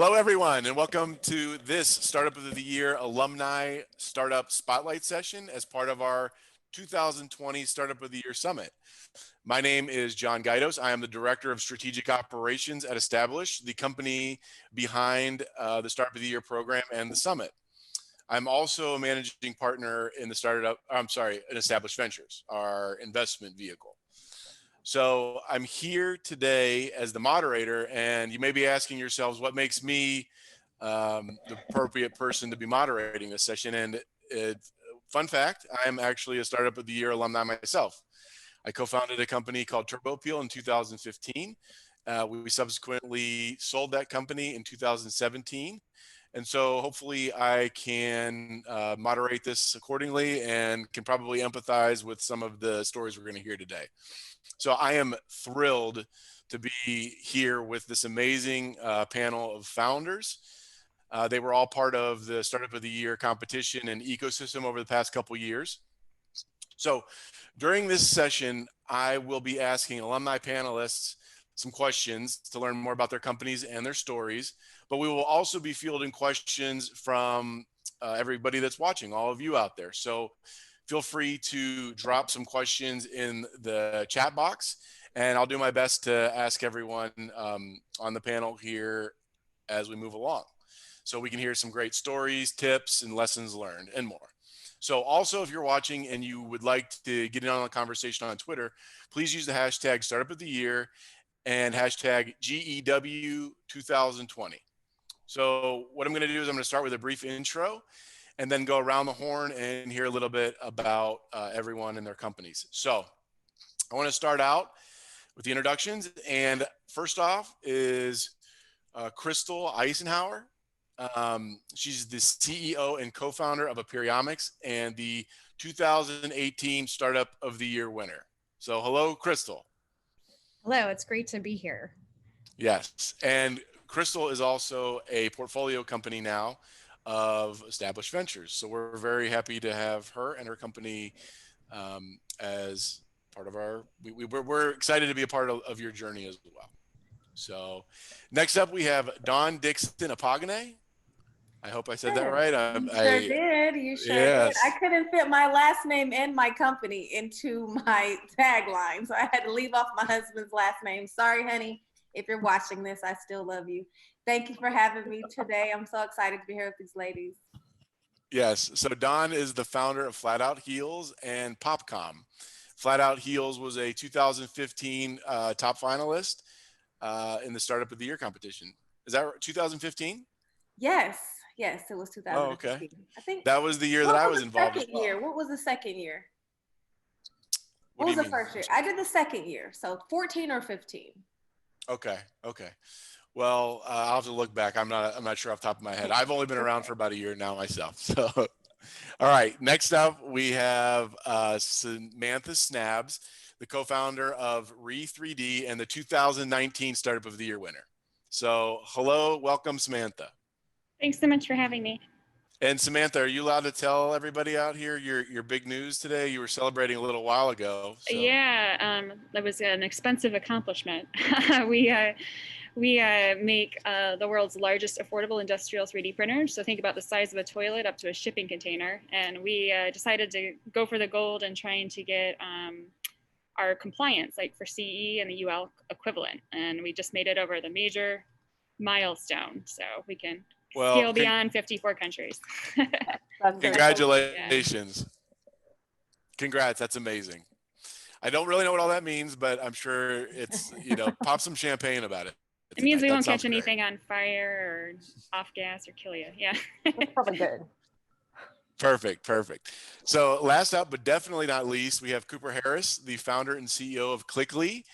Hello, everyone, and welcome to this Startup of the Year Alumni Startup Spotlight session as part of our 2020 Startup of the Year Summit. My name is John Guidos. I am the Director of Strategic Operations at Establish, the company behind the Startup of the Year program and the Summit. I'm also a managing partner in in Establish Ventures, our investment vehicle. So I'm here today as the moderator, and you may be asking yourselves, what makes me the appropriate person to be moderating this session? And fun fact, I'm actually a Startup of the Year alumni myself. I co-founded a company called TurboPeel in 2015. We subsequently sold that company in 2017. And so hopefully I can moderate this accordingly and can probably empathize with some of the stories we're going to hear today. So I am thrilled to be here with this amazing panel of founders. They were all part of the Startup of the Year competition and ecosystem over the past couple years. So during this session, I will be asking alumni panelists some questions to learn more about their companies and their stories, but we will also be fielding questions from everybody that's watching, all of you out there. So feel free to drop some questions in the chat box, and I'll do my best to ask everyone on the panel here as we move along, so we can hear some great stories, tips, and lessons learned, and more. So also, if you're watching and you would like to get in on the conversation on Twitter, please use the hashtag Startup of the Year and hashtag GEW2020. So what I'm going to do is I'm going to start with a brief intro and then go around the horn and hear a little bit about everyone and their companies. So I want to start out with the introductions. And first off is Crystal Icenhour. She's the CEO and co-founder of Aperiomics and the 2018 Startup of the Year winner. So hello, Crystal. Hello, it's great to be here. Yes, and Crystal is also a portfolio company now of Establish Ventures. So we're very happy to have her and her company as part of our, we're excited to be a part of your journey as well. So next up we have Dickson-Akpoghene. I hope I said that right. You sure did. You sure did. I couldn't fit my last name and my company into my tagline, so I had to leave off my husband's last name. Sorry, honey. If you're watching this, I still love you. Thank you for having me today. I'm so excited to be here with these ladies. Yes. So Don is the founder of Flat Out Heels and PopCom. Flat Out Heels was a 2015 top finalist in the Startup of the Year competition. Is that 2015? Yes. Yes, it was 2015. Oh, okay. I think that was the year that I was involved as well. What was the second year? What was the first year? I did the second year, so 14 or 15. Okay. Well, I'll have to look back. I'm not sure off the top of my head. I've only been around for about a year now myself. So, all right. Next up, we have Samantha Snabes, the co-founder of Re3D and the 2019 Startup of the Year winner. So, hello, welcome, Samantha. Thanks so much for having me. And Samantha, are you allowed to tell everybody out here your big news today? You were celebrating a little while ago. So. Yeah, that was an expensive accomplishment. We make the world's largest affordable industrial 3D printers. So think about the size of a toilet up to a shipping container. And we decided to go for the gold and trying to get our compliance, like for CE and the UL equivalent. And we just made it over the major milestone. So we can scale beyond 54 countries. Congratulations. Yeah. Congrats. That's amazing. I don't really know what all that means, but I'm sure it's, pop some champagne about it. It means we won't catch anything on fire or off gas or kill you. Yeah. That's probably good. Perfect. So last up, but definitely not least, we have Cooper Harris, the founder and CEO of Klickly,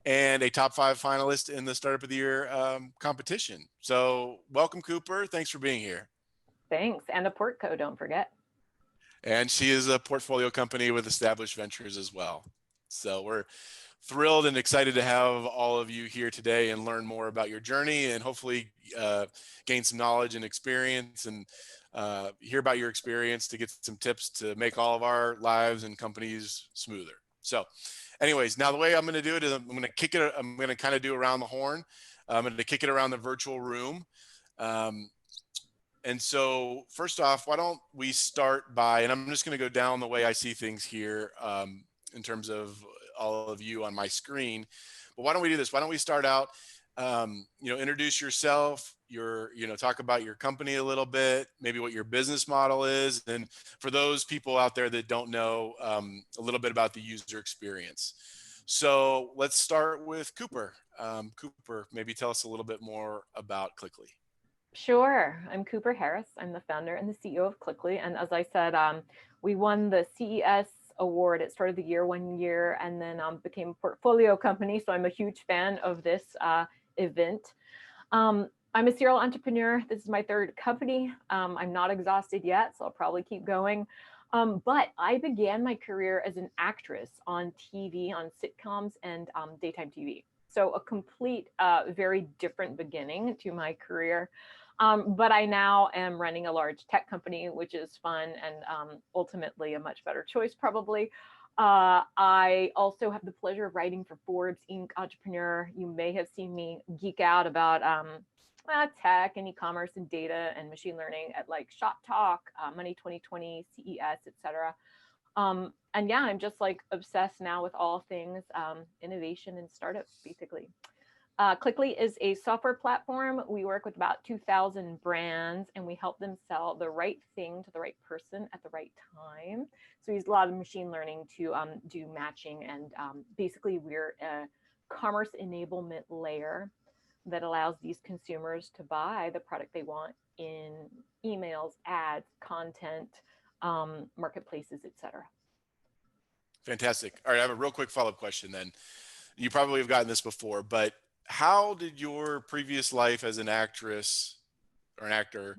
and a top 5 finalist in the Startup of the Year competition. So welcome, Cooper. Thanks for being here. Thanks. And a Portco, don't forget. And she is a portfolio company with Establish Ventures as well. So we're thrilled and excited to have all of you here today and learn more about your journey and hopefully gain some knowledge and experience and hear about your experience to get some tips to make all of our lives and companies smoother. So anyways, now the way I'm going to do it is I'm going to kind of do around the horn. I'm going to kick it around the virtual room. And so first off, why don't we start by, and I'm just going to go down the way I see things here in terms of all of you on my screen. But why don't we do this? Why don't we start out, introduce yourself, talk about your company a little bit, maybe what your business model is. And for those people out there that don't know a little bit about the user experience. So let's start with Cooper. Cooper, maybe tell us a little bit more about Klickly. Sure. I'm Cooper Harris. I'm the founder and the CEO of Klickly. And as I said, we won the CES award at start of the year 1 year, and then became a portfolio company. So I'm a huge fan of this event. I'm a serial entrepreneur. This is my third company. I'm not exhausted yet, so I'll probably keep going. But I began my career as an actress on TV, on sitcoms and daytime TV. So a complete, very different beginning to my career. But I now am running a large tech company, which is fun and ultimately a much better choice, probably. I also have the pleasure of writing for Forbes, Inc., Entrepreneur. You may have seen me geek out about tech and e-commerce and data and machine learning at like Shop Talk, Money 2020, CES, etc. And yeah, I'm just like obsessed now with all things innovation and startups, basically. Klickly is a software platform. We work with about 2,000 brands and we help them sell the right thing to the right person at the right time. So we use a lot of machine learning to do matching, and basically we're a commerce enablement layer that allows these consumers to buy the product they want in emails, ads, content, marketplaces, etc. Fantastic. All right, I have a real quick follow-up question then. You probably have gotten this before, but how did your previous life as an actress or an actor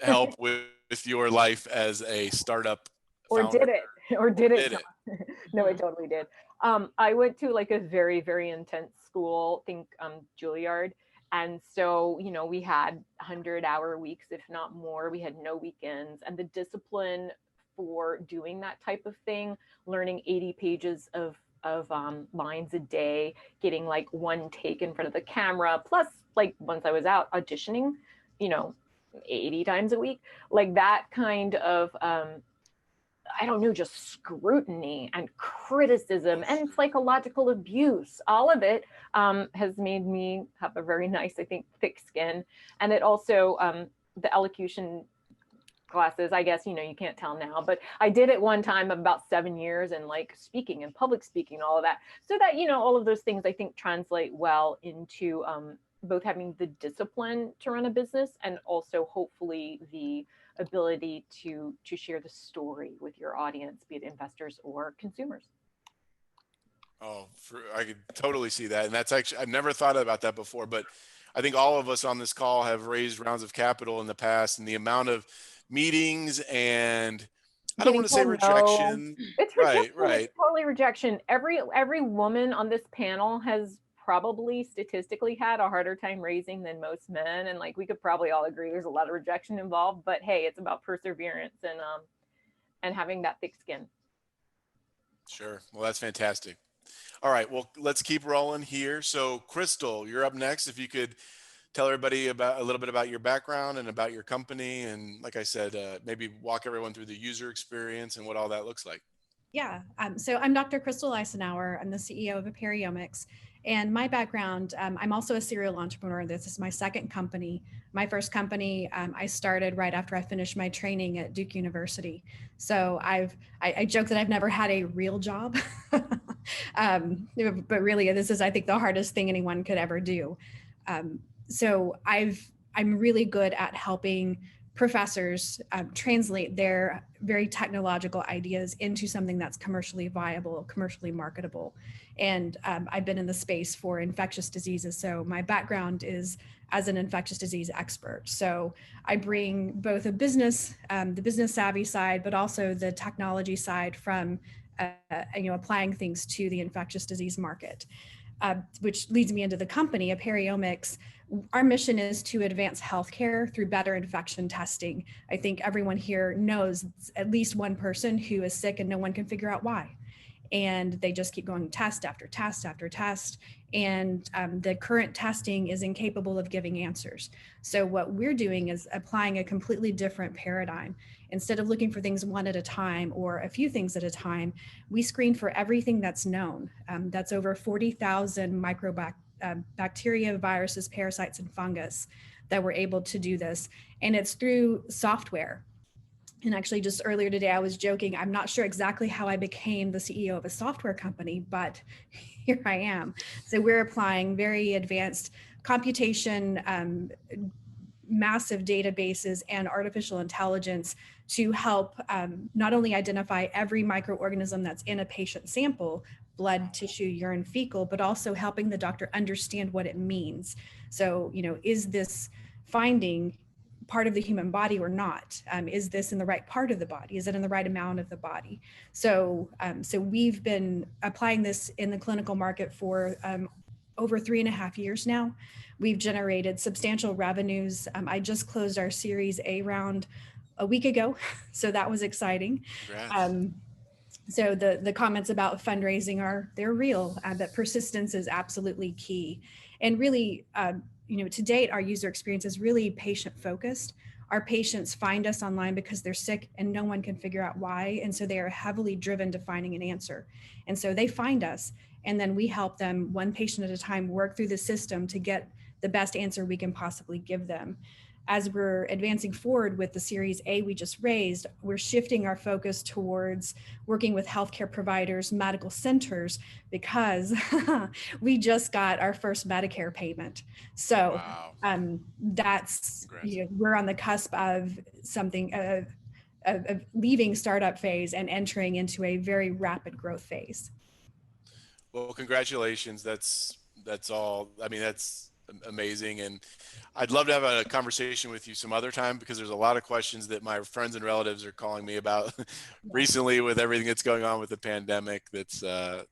help with your life as a startup founder? Or did it? No, it totally did. I went to like a very, very intense school, think Juilliard. And so, we had 100-hour weeks, if not more. We had no weekends. And the discipline for doing that type of thing, learning 80 pages of lines a day, getting like one take in front of the camera, plus like once I was out auditioning, 80 times a week, like that kind of, just scrutiny and criticism and psychological abuse. All of it has made me have a very nice, I think, thick skin. And it also, the elocution classes, I guess, you can't tell now, but I did it one time about 7 years, and like speaking and public speaking, all of that. So that, all of those things I think translate well into both having the discipline to run a business and also hopefully the ability to share the story with your audience, be it investors or consumers. Oh, I could totally see that. And that's actually, I've never thought about that before, but I think all of us on this call have raised rounds of capital in the past, and the amount of meetings and I don't want to say rejection. No. It's rejection. Right. It's totally rejection. Every woman on this panel has probably statistically had a harder time raising than most men. And like, we could probably all agree there's a lot of rejection involved, but hey, it's about perseverance and having that thick skin. Sure. Well, that's fantastic. All right. Well, let's keep rolling here. So Crystal, you're up next. If you could tell everybody about a little bit about your background and about your company. And like I said, maybe walk everyone through the user experience and what all that looks like. Yeah, so I'm Dr. Crystal Icenhour. I'm the CEO of Aperiomics. And my background, I'm also a serial entrepreneur. This is my second company. My first company, I started right after I finished my training at Duke University. So I joke that I've never had a real job, but really this is, I think, the hardest thing anyone could ever do. So I'm really good at helping professors translate their very technological ideas into something that's commercially viable, commercially marketable. And I've been in the space for infectious diseases. So my background is as an infectious disease expert. So I bring both a business, the business savvy side, but also the technology side from applying things to the infectious disease market. Which leads me into the company, Aperiomics. Our mission is to advance healthcare through better infection testing. I think everyone here knows at least one person who is sick and no one can figure out why. and they just keep going test after test after test. And the current testing is incapable of giving answers. So what we're doing is applying a completely different paradigm. Instead of looking for things one at a time or a few things at a time, we screen for everything that's known. That's over 40,000 bacteria, viruses, parasites, and fungus that we're able to do this. And it's through software. And actually, just earlier today, I was joking, I'm not sure exactly how I became the CEO of a software company, but here I am. So we're applying very advanced computation, massive databases, and artificial intelligence to help not only identify every microorganism that's in a patient sample, blood, tissue, urine, fecal, but also helping the doctor understand what it means. So, is this finding part of the human body or not? Is this in the right part of the body? Is it in the right amount of the body? So, so we've been applying this in the clinical market for over 3.5 years now. We've generated substantial revenues. I just closed our Series A round a week ago, so that was exciting. So the comments about fundraising they're real, that persistence is absolutely key. And really, to date, our user experience is really patient focused. Our patients find us online because they're sick and no one can figure out why. And so they are heavily driven to finding an answer. And so they find us, and then we help them one patient at a time work through the system to get the best answer we can possibly give them. As we're advancing forward with the Series A we just raised, we're shifting our focus towards working with healthcare providers, medical centers, because we just got our first Medicare payment. So wow. That's, we're on the cusp of something, of leaving startup phase and entering into a very rapid growth phase. Well, congratulations. That's all. I mean, that's amazing. And I'd love to have a conversation with you some other time, because there's a lot of questions that my friends and relatives are calling me about recently with everything that's going on with the pandemic. That's, on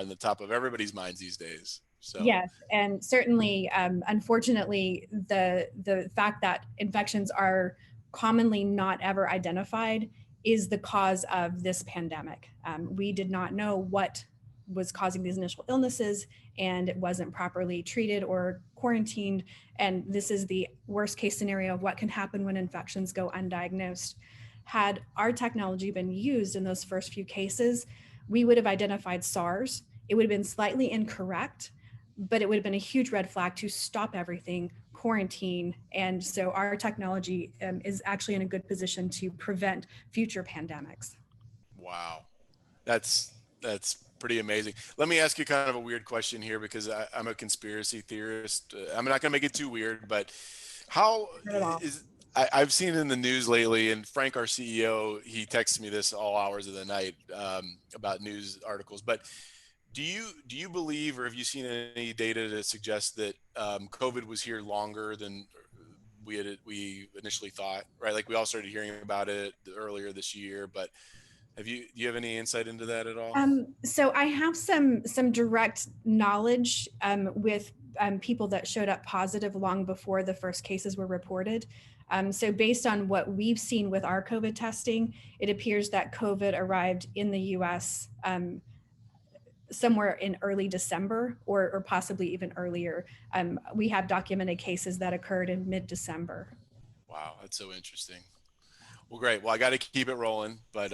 the top of everybody's minds these days. So. Yes, and certainly, unfortunately, the fact that infections are commonly not ever identified is the cause of this pandemic. We did not know what was causing these initial illnesses, and it wasn't properly treated or quarantined. And this is the worst case scenario of what can happen when infections go undiagnosed. Had our technology been used in those first few cases, we would have identified SARS. It would have been slightly incorrect, but it would have been a huge red flag to stop everything, quarantine. And so our technology is actually in a good position to prevent future pandemics. Wow. That's pretty amazing. Let me ask you kind of a weird question here, because I'm a conspiracy theorist. I'm not going to make it too weird, but how is, I've seen in the news lately, and Frank, our CEO, he texts me this all hours of the night about news articles, but do you believe, or have you seen any data to suggest that COVID was here longer than we initially thought, right? Like we all started hearing about it earlier this year, but do you have any insight into that at all? So I have some direct knowledge with people that showed up positive long before the first cases were reported. So based on what we've seen with our COVID testing, it appears that COVID arrived in the US somewhere in early December or possibly even earlier. We have documented cases that occurred in mid-December. Wow, that's so interesting. Well, great. Well, I got to keep it rolling, but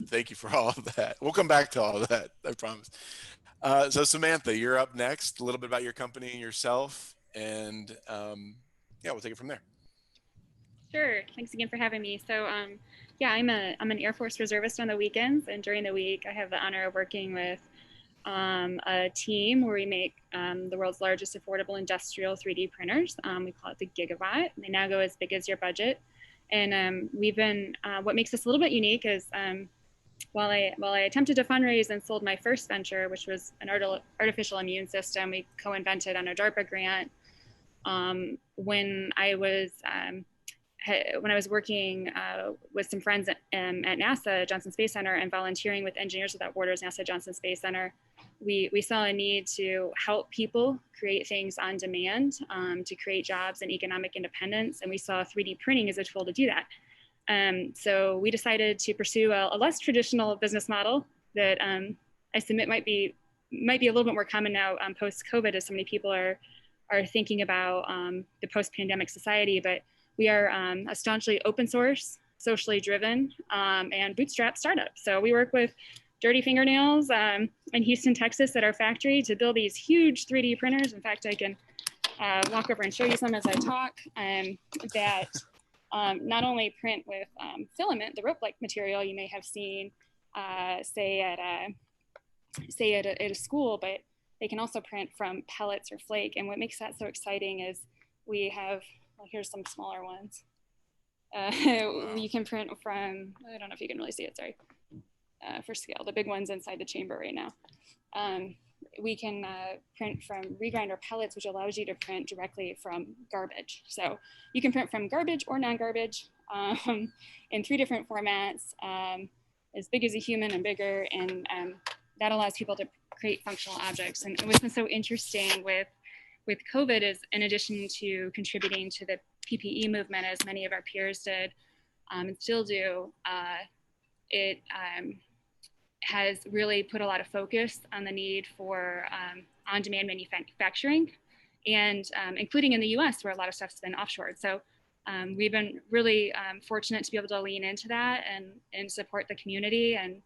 thank you for all of that. We'll come back to all of that, I promise. So Samantha, you're up next. A little bit about your company and yourself, and yeah, we'll take it from there. Sure. Thanks again for having me. So yeah, I'm an Air Force reservist on the weekends, and during the week I have the honor of working with a team where we make the world's largest affordable industrial 3D printers. We call it the Gigawatt. They now go as big as your budget. And we've been, what makes us a little bit unique is while I attempted to fundraise and sold my first venture, which was an artificial immune system we co-invented on a DARPA grant, when I was working with some friends at NASA, Johnson Space Center, and volunteering with Engineers Without Borders, NASA Johnson Space Center, we saw a need to help people create things on demand, to create jobs and economic independence. And we saw 3D printing as a tool to do that. So we decided to pursue a less traditional business model that I submit might be a little bit more common now post-COVID, as so many people are thinking about the post-pandemic society. But we are a staunchly open source, socially driven, and bootstrap startup. So we work with dirty fingernails in Houston, Texas at our factory to build these huge 3D printers. In fact, I can walk over and show you some as I talk, that not only print with filament, the rope-like material you may have seen, say at a school, but they can also print from pellets or flake. And what makes that so exciting is we have, well, here's some smaller ones. You can print from, I don't know if you can really see it, sorry, for scale, the big ones inside the chamber right now. We can print from regrinder pellets, which allows you to print directly from garbage. So you can print from garbage or non-garbage in 3 different formats, as big as a human and bigger. And that allows people to create functional objects. And what's been so interesting with COVID is, in addition to contributing to the PPE movement, as many of our peers did and still do, it has really put a lot of focus on the need for on-demand manufacturing, and including in the US, where a lot of stuff's been offshored. So we've been really fortunate to be able to lean into that and support the community and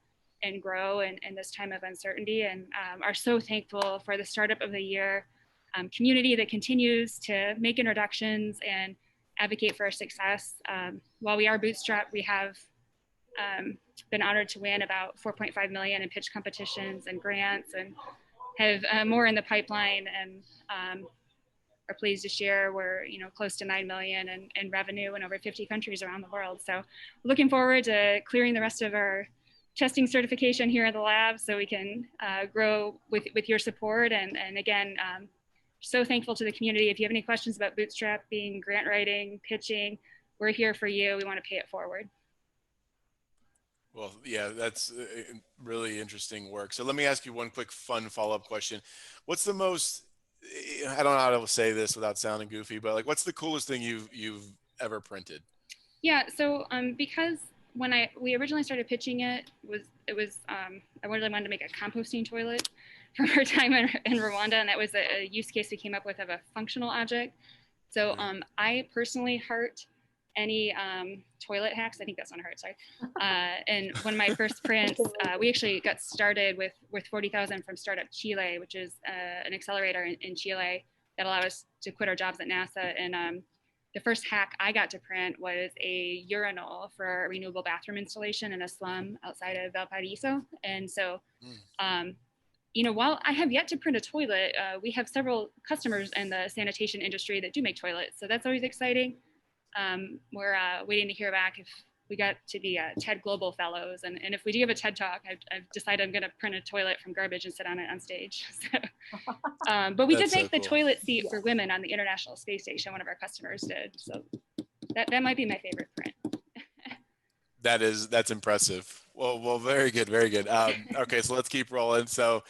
grow in this time of uncertainty, and are so thankful for the Startup of the Year community that continues to make introductions and advocate for our success. While we are bootstrapped, we have been honored to win about 4.5 million in pitch competitions and grants, and have more in the pipeline, and are pleased to share we're close to 9 million in revenue in over 50 countries around the world. So looking forward to clearing the rest of our testing certification here at the lab so we can grow with your support. And again, so thankful to the community. If you have any questions about bootstrapping, grant writing, pitching, we're here for you. We want to pay it forward. Well, yeah, that's really interesting work. So let me ask you one quick fun follow-up question. What's the most, I don't know how to say this without sounding goofy, but like, what's the coolest thing you've ever printed? Yeah, so because when we originally started pitching it, I really wanted to make a composting toilet from our time in Rwanda, and that was a use case we came up with of a functional object. So I personally heart any toilet hacks. I think that's not hurt, sorry. And one of my first prints, we actually got started with 40,000 from Startup Chile, which is an accelerator in Chile that allowed us to quit our jobs at NASA. And the first hack I got to print was a urinal for a renewable bathroom installation in a slum outside of Valparaiso. And so, while I have yet to print a toilet, we have several customers in the sanitation industry that do make toilets. So that's always exciting. We're waiting to hear back if we got to the TED Global Fellows. And if we do have a TED Talk, I've decided I'm going to print a toilet from garbage and sit on it on stage. So, but we did make the toilet seat for women on the International Space Station. One of our customers did. So that might be my favorite print. That's impressive. Well, very good, very good. Okay, so let's keep rolling. So,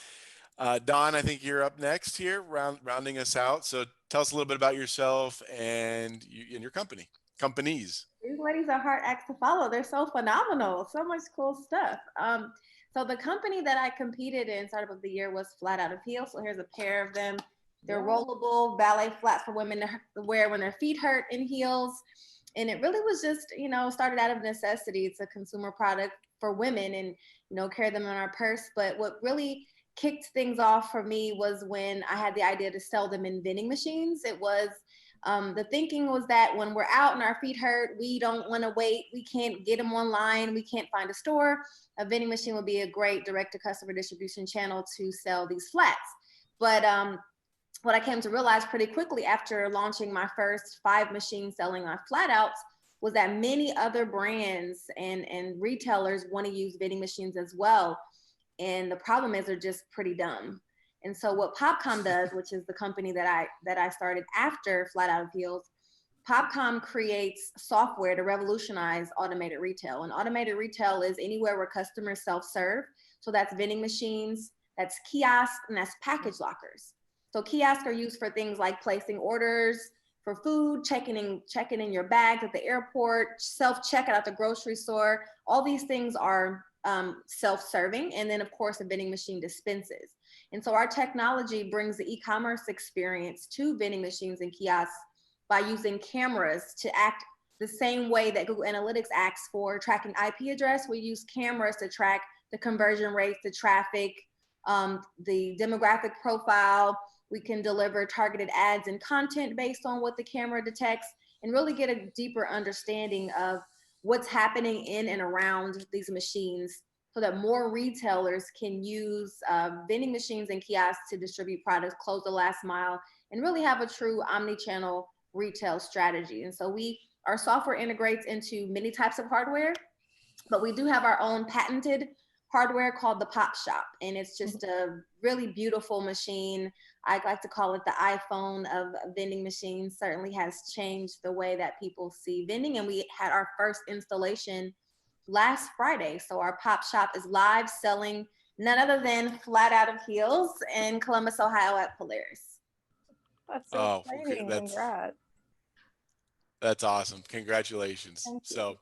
Dawn, I think you're up next here, rounding us out. So tell us a little bit about yourself and your companies. These ladies are hard acts to follow. They're so phenomenal. So much cool stuff. So the company that I competed in Startup of the Year was Flat Out of Heels. So here's a pair of them. They're rollable ballet flats for women to wear when their feet hurt in heels. And it really was just, started out of necessity. It's a consumer product for women and, carry them in our purse. But what really kicked things off for me was when I had the idea to sell them in vending machines. It was, the thinking was that when we're out and our feet hurt, we don't want to wait. We can't get them online. We can't find a store. A vending machine would be a great direct-to-customer distribution channel to sell these flats. But what I came to realize pretty quickly after launching my first 5 machines selling on flat outs was that many other brands and retailers want to use vending machines as well. And the problem is they're just pretty dumb. And so what PopCom does, which is the company that I started after Flat Out of Heels, PopCom creates software to revolutionize automated retail. And automated retail is anywhere where customers self-serve. So that's vending machines, that's kiosks, and that's package lockers. So kiosks are used for things like placing orders, for food, checking in your bags at the airport, self-checkout at the grocery store. All these things are self-serving. And then of course, a vending machine dispenses. And so our technology brings the e-commerce experience to vending machines and kiosks by using cameras to act the same way that Google Analytics acts for tracking IP address. We use cameras to track the conversion rates, the traffic, the demographic profile. We can deliver targeted ads and content based on what the camera detects, and really get a deeper understanding of what's happening in and around these machines, so that more retailers can use vending machines and kiosks to distribute products, close the last mile, and really have a true omni-channel retail strategy. And so our software integrates into many types of hardware, but we do have our own patented hardware called the Pop Shop. And it's just a really beautiful machine. I like to call it the iPhone of vending machines. Certainly has changed the way that people see vending. And we had our first installation last Friday. So our Pop Shop is live, selling none other than Flat Out of Heels in Columbus, Ohio at Polaris. That's so exciting. Congrats. That's awesome. Congratulations. So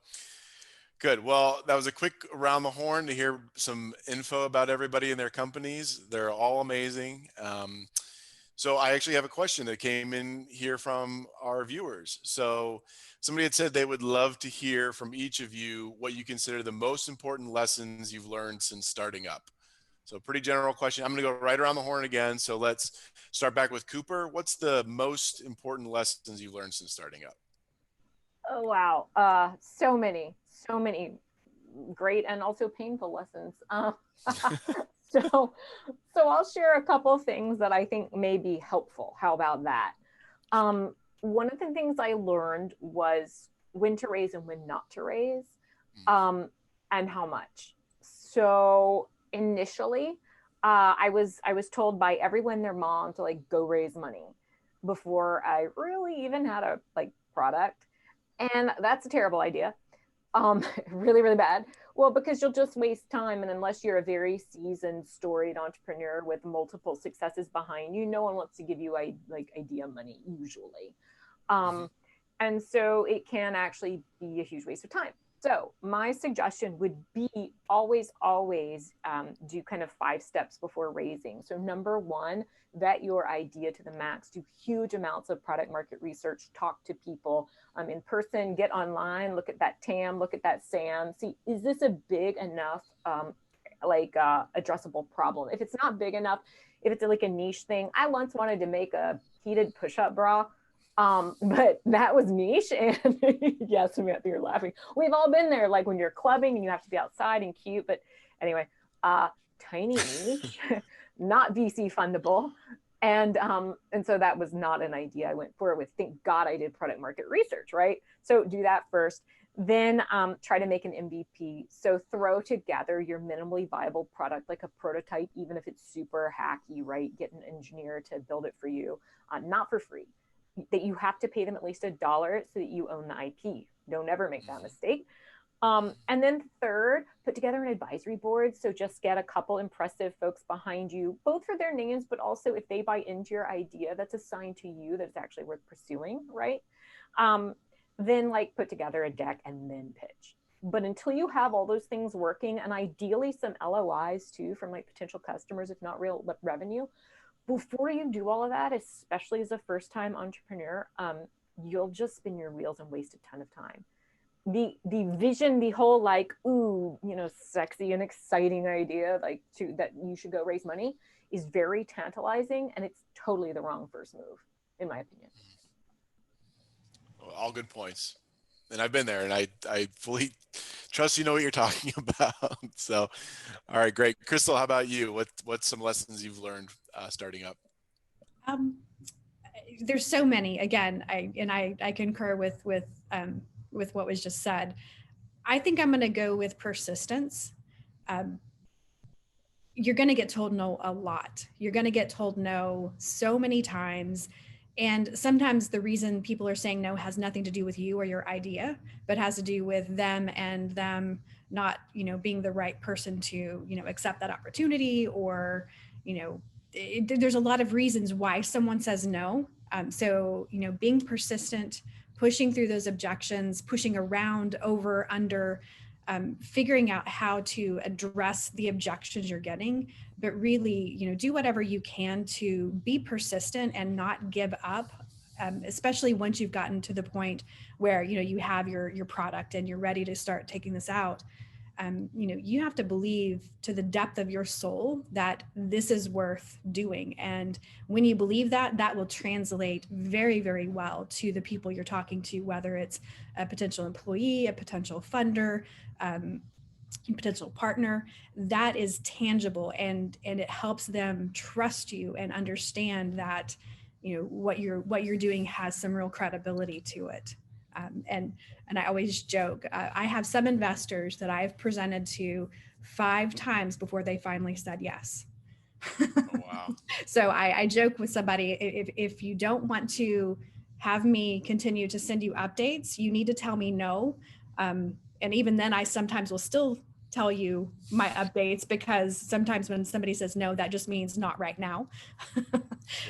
good. Well, that was a quick around the horn to hear some info about everybody and their companies. They're all amazing. So I actually have a question that came in here from our viewers. So somebody had said they would love to hear from each of you what you consider the most important lessons you've learned since starting up. So pretty general question. I'm going to go right around the horn again. So let's start back with Cooper. What's the most important lessons you've learned since starting up? Oh, wow. So many great and also painful lessons. So I'll share a couple of things that I think may be helpful. How about that? One of the things I learned was when to raise and when not to raise, and how much. So initially, I was told by everyone and their mom to like go raise money before I really even had a product. And that's a terrible idea. Really, really bad. Well, because you'll just waste time. And unless you're a very seasoned, storied entrepreneur with multiple successes behind you, no one wants to give you idea money usually. And so it can actually be a huge waste of time. So my suggestion would be always do kind of 5 steps before raising. So number 1, vet your idea to the max, do huge amounts of product market research, talk to people in person, get online, look at that TAM, look at that SAM, see, is this a big enough addressable problem? If it's not big enough, if it's like a niche thing, I once wanted to make a heated push-up bra, but that was niche. And yes, Samantha, you're laughing. We've all been there, like when you're clubbing and you have to be outside and cute, but anyway, tiny niche, not VC fundable. And so that was not an idea I went forward with. Thank God I did product market research, right? So do that first. Then try to make an MVP. So throw together your minimally viable product, like a prototype, even if it's super hacky, right? Get an engineer to build it for you, not for free. That you have to pay them at least $1 so that you own the IP. Don't ever make that mistake. And then third, put together an advisory board. So just get a couple impressive folks behind you, both for their names, but also if they buy into your idea that's assigned to you, that's actually worth pursuing, right? Then put together a deck and then pitch. But until you have all those things working, and ideally some LOIs too from potential customers, if not real revenue, before you do all of that, especially as a first-time entrepreneur, you'll just spin your wheels and waste a ton of time. The vision, the whole sexy and exciting idea that you should go raise money is very tantalizing, and it's totally the wrong first move, in my opinion. Well, all good points. And I've been there, and I fully trust you know what you're talking about. So, all right, great. Crystal, how about you? What's some lessons you've learned starting up? There's so many. Again, I concur with what was just said. I think I'm going to go with persistence. You're going to get told no a lot. You're going to get told no so many times. And sometimes the reason people are saying no has nothing to do with you or your idea, but has to do with them and them not, being the right person to, accept that opportunity, or, there's a lot of reasons why someone says no. So, being persistent, pushing through those objections, pushing around, over, under, figuring out how to address the objections you're getting, but really, do whatever you can to be persistent and not give up, especially once you've gotten to the point where, you have your product and you're ready to start taking this out. You have to believe to the depth of your soul that this is worth doing. And when you believe that, that will translate very, very well to the people you're talking to, whether it's a potential employee, a potential funder, potential partner. That is tangible, and it helps them trust you and understand that, what you're doing has some real credibility to it. And I always joke, I have some investors that I've presented to 5 times before they finally said yes. Oh, wow. So I joke with somebody, if you don't want to have me continue to send you updates, you need to tell me no. And even then, I sometimes will still tell you my updates, because sometimes when somebody says no, that just means not right now.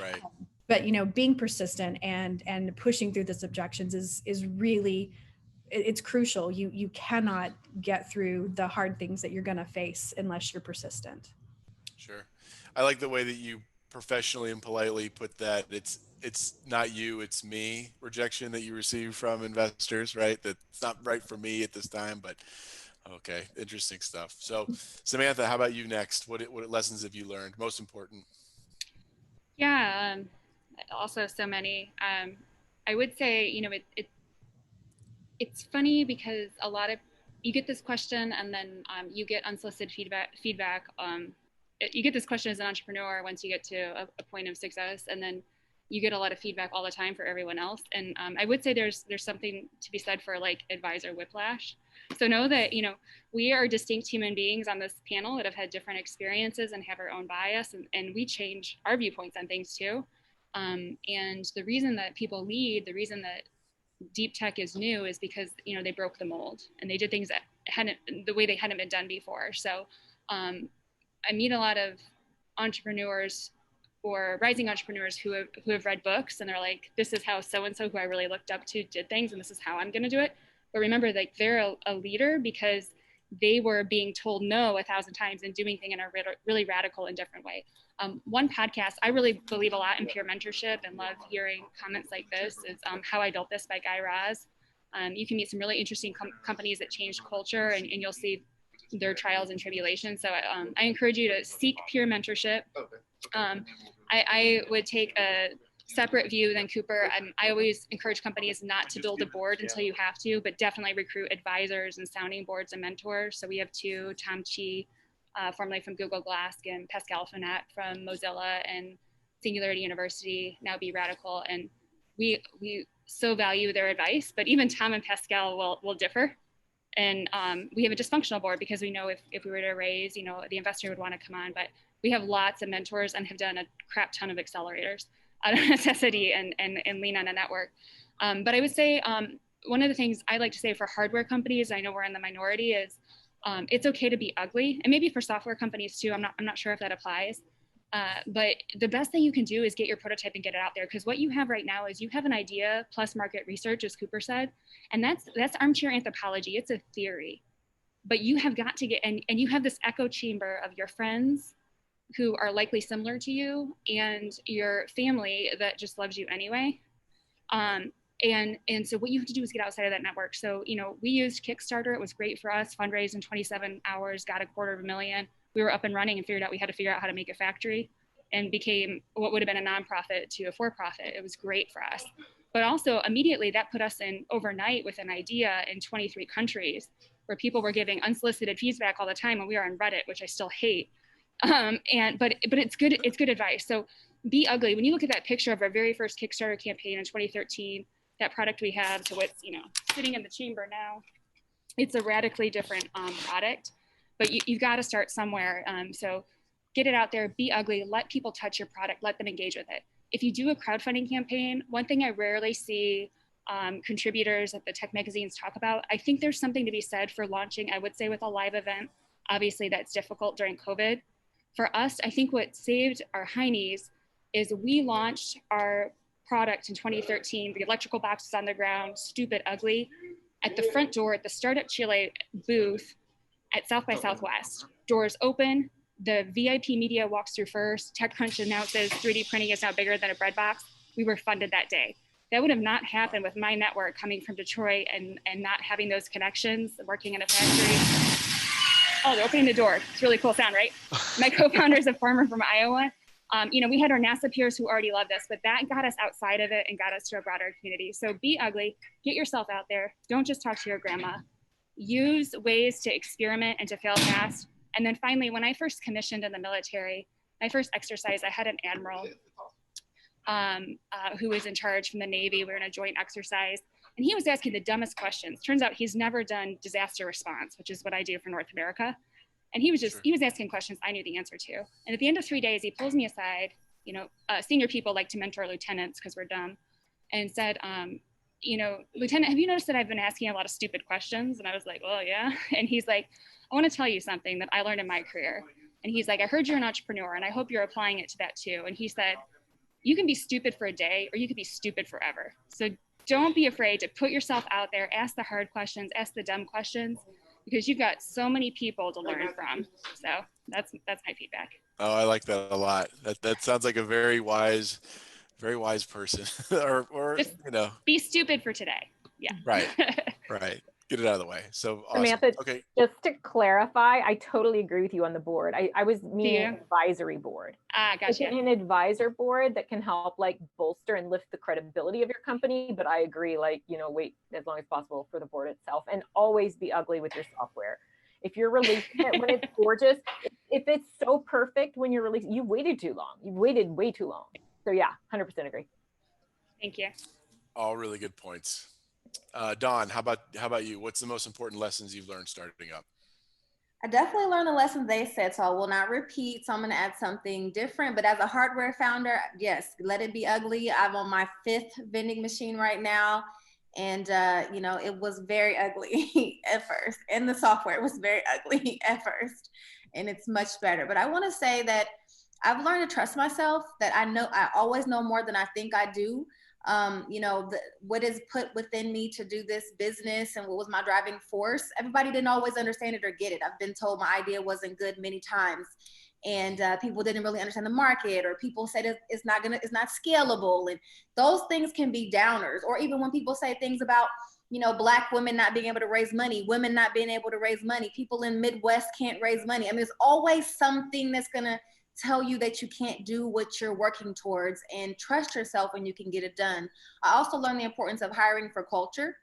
Right. But being persistent and pushing through those objections is really, it's crucial. You cannot get through the hard things that you're going to face unless you're persistent. Sure. I like the way that you professionally and politely put that. It's not you, it's me rejection that you receive from investors, right? That's not right for me at this time, but okay, interesting stuff. So Samantha, how about you next? What lessons have you learned? Most important. Yeah, also so many. I would say, it's funny because a lot of, you get this question and then you get unsolicited feedback. You get this question as an entrepreneur once you get to a point of success, and then you get a lot of feedback all the time for everyone else. And I would say there's something to be said for like advisor whiplash. So know that, we are distinct human beings on this panel that have had different experiences and have our own bias, and we change our viewpoints on things too. And the reason that people lead, the reason that deep tech is new is because, they broke the mold and they did things that the way they hadn't been done before. So I meet a lot of entrepreneurs or rising entrepreneurs who have read books, and they're like, this is how so-and-so who I really looked up to did things, and this is how I'm going to do it. But remember, like, they're a leader because they were being told no 1,000 times and doing things in a really radical and different way. One podcast, I really believe a lot in peer mentorship and love hearing comments like this, is How I Built This by Guy Raz. You can meet some really interesting companies that changed culture, and you'll see their trials and tribulations. So I encourage you to seek peer mentorship. I would take a separate view than Cooper. I always encourage companies not to build a board until you have to, but definitely recruit advisors and sounding boards and mentors. So we have 2, Tom Chi, formerly from Google Glass, and Pascal Fournette from Mozilla and Singularity University, now Be Radical. And we so value their advice, but even Tom and Pascal will differ. And we have a dysfunctional board because we know if we were to raise, the investor would want to come on, but we have lots of mentors and have done a crap ton of accelerators out of necessity and lean on a network. But I would say one of the things I like to say for hardware companies, I know we're in the minority, is it's okay to be ugly, and maybe for software companies too. I'm not sure if that applies. But the best thing you can do is get your prototype and get it out there, because what you have right now is you have an idea plus market research, as Cooper said, and that's armchair anthropology. It's a theory, but you have got to get, and you have this echo chamber of your friends who are likely similar to you and your family that just loves you anyway. And so what you have to do is get outside of that network. So, we used Kickstarter. It was great for us. Fundraised in 27 hours, got $250,000. We were up and running and figured out we had to figure out how to make a factory, and became what would have been a nonprofit to a for-profit. It was great for us. But also immediately that put us in overnight with an idea in 23 countries where people were giving unsolicited feedback all the time, and we are on Reddit, which I still hate. But it's good advice. So be ugly. When you look at that picture of our very first Kickstarter campaign in 2013, that product we have to what's sitting in the chamber now, it's a radically different product. But you've got to start somewhere. So get it out there, be ugly, let people touch your product, let them engage with it. If you do a crowdfunding campaign, one thing I rarely see contributors at the tech magazines talk about, I think there's something to be said for launching, I would say, with a live event. Obviously that's difficult during COVID. For us, I think what saved our heinies is we launched our product in 2013. The electrical box was on the ground, stupid, ugly. At the front door at the Startup Chile booth at South by Southwest, doors open, the VIP media walks through first, TechCrunch announces 3D printing is now bigger than a bread box. We were funded that day. That would have not happened with my network coming from Detroit and not having those connections, working in a factory. Oh, they're opening the door. It's really cool sound, right? My co-founder is a farmer from Iowa. We had our NASA peers who already loved us, but that got us outside of it and got us to a broader community. So be ugly, get yourself out there. Don't just talk to your grandma. Use ways to experiment and to fail fast. And then finally, when I first commissioned in the military, my first exercise, I had an admiral who was in charge from the Navy. We were in a joint exercise, and he was asking the dumbest questions. Turns out he's never done disaster response, which is what I do for North America. And he was asking questions I knew the answer to. And at the end of 3 days, he pulls me aside. Senior people like to mentor lieutenants because we're dumb, and said, Lieutenant, have you noticed that I've been asking a lot of stupid questions? And I was like, well, yeah. And he's like, I want to tell you something that I learned in my career. And he's like, I heard you're an entrepreneur, and I hope you're applying it to that too. And he said, you can be stupid for a day, or you could be stupid forever. So don't be afraid to put yourself out there, ask the hard questions, ask the dumb questions, because you've got so many people to learn from. So that's my feedback. Oh, I like that a lot. That sounds like a very wise person. or just be stupid for today. Yeah. Right. Get it out of the way. So awesome. Samantha, okay. Just to clarify, I totally agree with you on the board. I was meaning an advisory board. Gotcha. It's an advisor board that can help bolster and lift the credibility of your company. But I agree, wait as long as possible for the board itself, and always be ugly with your software. If you're releasing it when it's gorgeous, if it's so perfect when you're releasing, you waited too long. You waited way too long. So yeah, 100% agree. Thank you. All really good points. Dawn, how about you? What's the most important lessons you've learned starting up? I definitely learned the lessons they said, so I will not repeat. So I'm going to add something different. But as a hardware founder, yes, let it be ugly. I'm on my 5th vending machine right now. And, it was very ugly at first. And the software was very ugly at first. And it's much better. But I want to say that I've learned to trust myself, that I always know more than I think I do. What is put within me to do this business and what was my driving force. Everybody didn't always understand it or get it. I've been told my idea wasn't good many times, and people didn't really understand the market, or people said it's not scalable. And those things can be downers. Or even when people say things about, Black women not being able to raise money, women not being able to raise money, people in Midwest can't raise money. I mean, there's always something that's going to tell you that you can't do what you're working towards, and trust yourself and you can get it done. I also learned the importance of hiring for culture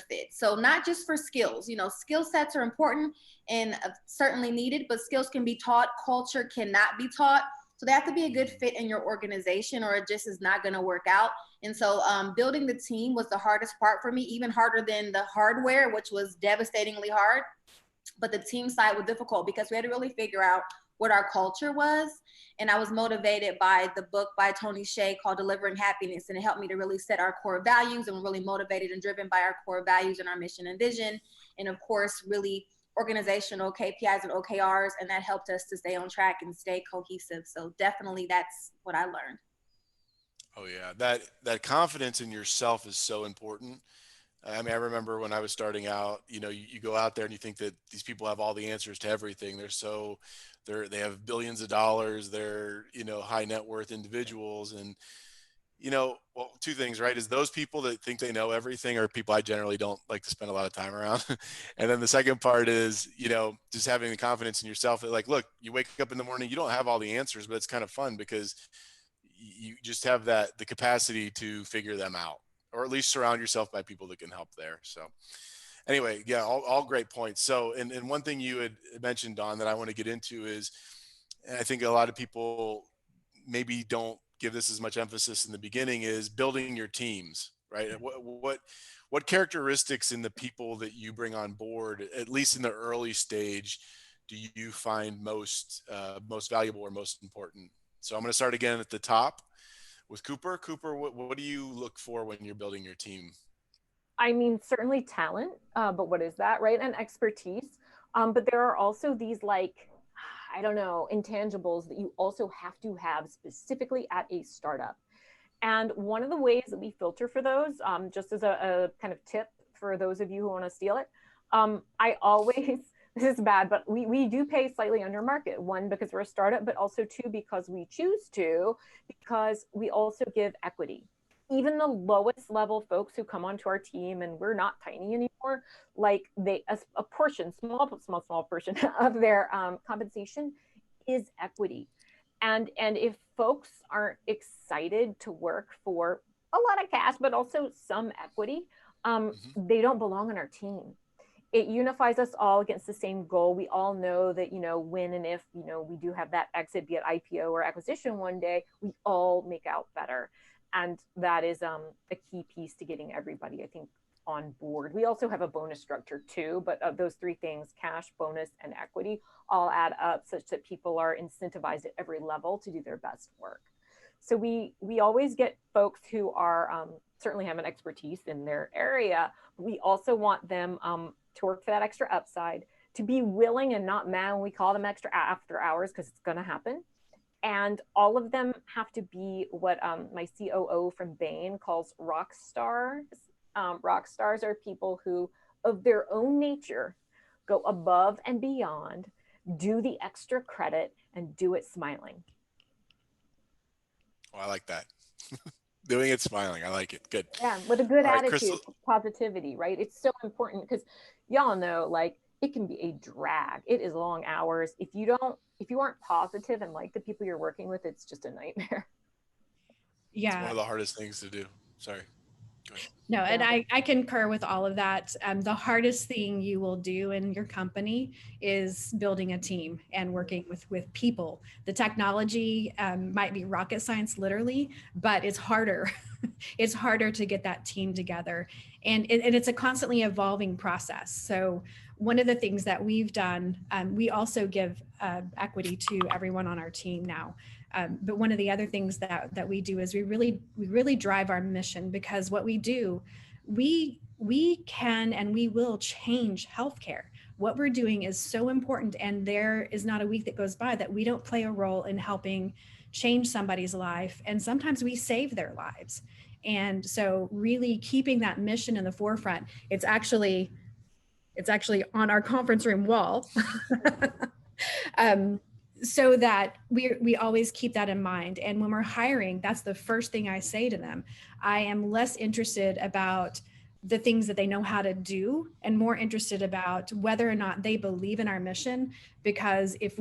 fit. So not just for skills, skill sets are important and certainly needed, but skills can be taught. Culture cannot be taught. So they have to be a good fit in your organization, or it just is not going to work out. And so building the team was the hardest part for me, even harder than the hardware, which was devastatingly hard. But the team side was difficult because we had to really figure out what our culture was. And I was motivated by the book by Tony Hsieh called Delivering Happiness. And it helped me to really set our core values, and we're really motivated and driven by our core values and our mission and vision. And of course, really organizational KPIs and OKRs. And that helped us to stay on track and stay cohesive. So definitely that's what I learned. Oh yeah. That confidence in yourself is so important. I mean, I remember when I was starting out, you go out there and you think that these people have all the answers to everything. They have billions of dollars. They're, high net worth individuals. And, well, two things, right? Is those people that think they know everything are people I generally don't like to spend a lot of time around. And then the second part is, just having the confidence in yourself that look, you wake up in the morning, you don't have all the answers, but it's kind of fun because you just have the capacity to figure them out, or at least surround yourself by people that can help there. So anyway, yeah, all great points. So, and one thing you had mentioned, Dawn, that I want to get into is, and I think a lot of people maybe don't give this as much emphasis in the beginning, is building your teams, right? What characteristics in the people that you bring on board, at least in the early stage, do you find most valuable or most important? So I'm going to start again at the top with Cooper. Cooper, what do you look for when you're building your team? I mean, certainly talent, but what is that, right? And expertise. But there are also these intangibles that you also have to have specifically at a startup. And one of the ways that we filter for those, just as a kind of tip for those of you who want to steal it, I always, this is bad, but we do pay slightly under market. One, because we're a startup, but also two, because we choose to, because we also give equity. Even the lowest level folks who come onto our team, and we're not tiny anymore, like a portion, small portion of their compensation is equity. And if folks aren't excited to work for a lot of cash, but also some equity, they don't belong on our team. It unifies us all against the same goal. We all know that, when and if, we do have that exit, be it IPO or acquisition one day, we all make out better. And that is a key piece to getting everybody, I think, on board. We also have a bonus structure too, but of those three things, cash, bonus, and equity, all add up such that people are incentivized at every level to do their best work. So we always get folks who are certainly have an expertise in their area. We also want them to work for that extra upside, to be willing and not mad when we call them extra after hours, because it's going to happen. And all of them have to be what my COO from Bain calls rock stars. Rock stars are people who, of their own nature, go above and beyond, do the extra credit, and do it smiling. Oh, I like that. Doing it smiling. I like it. Good. Yeah, with a good All right, attitude, Crystal. positivity, right? It's so important because y'all know, like, it can be a drag. It is long hours. If you aren't positive and like the people you're working with, it's just a nightmare. Yeah. It's one of the hardest things to do. Sorry. No, and I concur with all of that. The hardest thing you will do in your company is building a team and working with people. The technology might be rocket science, literally, but it's harder. It's harder to get that team together. And it's a constantly evolving process. So one of the things that we've done, we also give equity to everyone on our team now. But one of the other things that we do is we really drive our mission, because what we do, we can and we will change healthcare. What we're doing is so important, and there is not a week that goes by that we don't play a role in helping change somebody's life, and sometimes we save their lives. And so really keeping that mission in the forefront, it's actually on our conference room wall. So that we always keep that in mind. And when we're hiring, that's the first thing I say to them. I am less interested about the things that they know how to do and more interested about whether or not they believe in our mission. Because if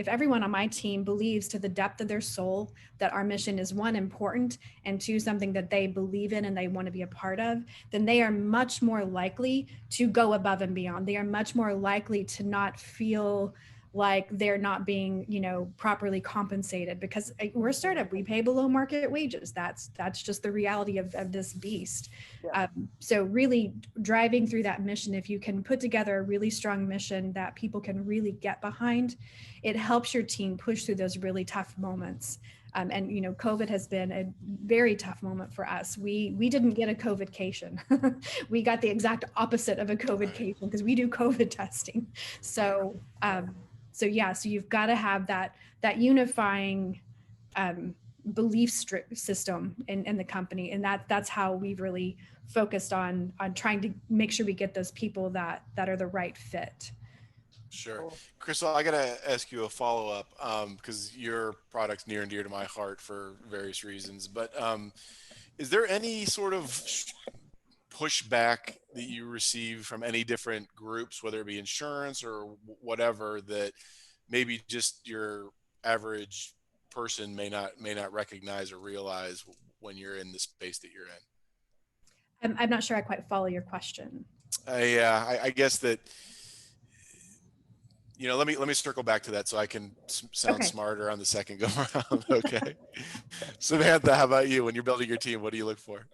everyone on my team believes to the depth of their soul that our mission is, one, important, and two, something that they believe in and they want to be a part of, then they are much more likely to go above and beyond. They are much more likely to not feel like they're not being, properly compensated, because we're a startup. We pay below market wages. That's just the reality of this beast. Yeah. So really driving through that mission, if you can put together a really strong mission that people can really get behind, it helps your team push through those really tough moments. And COVID has been a very tough moment for us. We didn't get a COVID-cation. We got the exact opposite of a COVID-cation, because we do COVID testing. So you've got to have that unifying belief system in the company, and that's how we've really focused on trying to make sure we get those people that are the right fit. Sure. Crystal, I got to ask you a follow-up because your product's near and dear to my heart for various reasons. But is there any sort of pushback that you receive from any different groups, whether it be insurance or whatever, that maybe just your average person may not recognize or realize when you're in the space that you're in? I'm not sure I quite follow your question. I guess that, let me circle back to that so I can sound smarter on the second go around. Okay. Samantha, how about you? When you're building your team, what do you look for?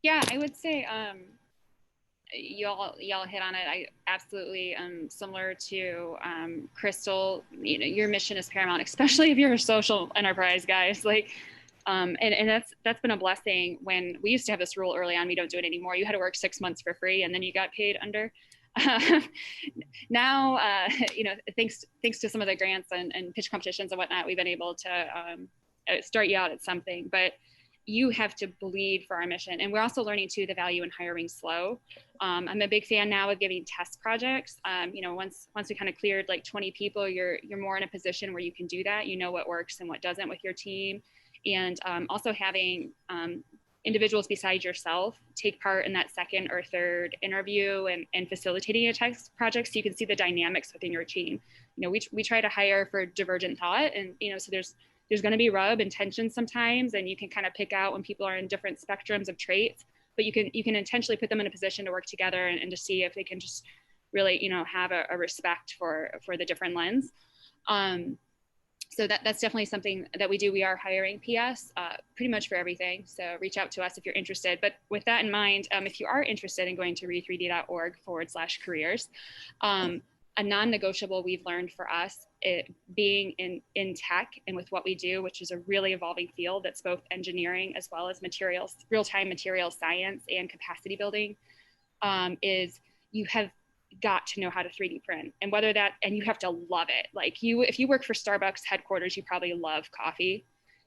Yeah, I would say y'all hit on it. I absolutely similar to Crystal. Your mission is paramount, especially if you're a social enterprise, guys. And that's been a blessing. When we used to have this rule early on, we don't do it anymore. You had to work 6 months for free, and then you got paid under. Now, thanks to some of the grants and pitch competitions and whatnot, we've been able to start you out at something. But you have to bleed for our mission. And we're also learning too the value in hiring slow. I'm a big fan now of giving test projects. You know, once we kind of cleared like 20 people, you're more in a position where you can do that. You know what works and what doesn't with your team. And also having individuals besides yourself take part in that second or third interview and facilitating a test project so you can see the dynamics within your team. You know, we try to hire for divergent thought, and you know, so there's going to be rub and tension sometimes, and you can kind of pick out when people are in different spectrums of traits, but you can intentionally put them in a position to work together and to see if they can just really, you know, have a respect for the different lens. So that's definitely something that we do. We are hiring PS pretty much for everything. So reach out to us if you're interested. But with that in mind, if you are interested in going to re3d.org/careers, a non-negotiable we've learned for us, being in tech and with what we do, which is a really evolving field that's both engineering as well as materials, real-time materials science and capacity building, is you have got to know how to 3D print, and and you have to love it. Like if you work for Starbucks headquarters, you probably love coffee.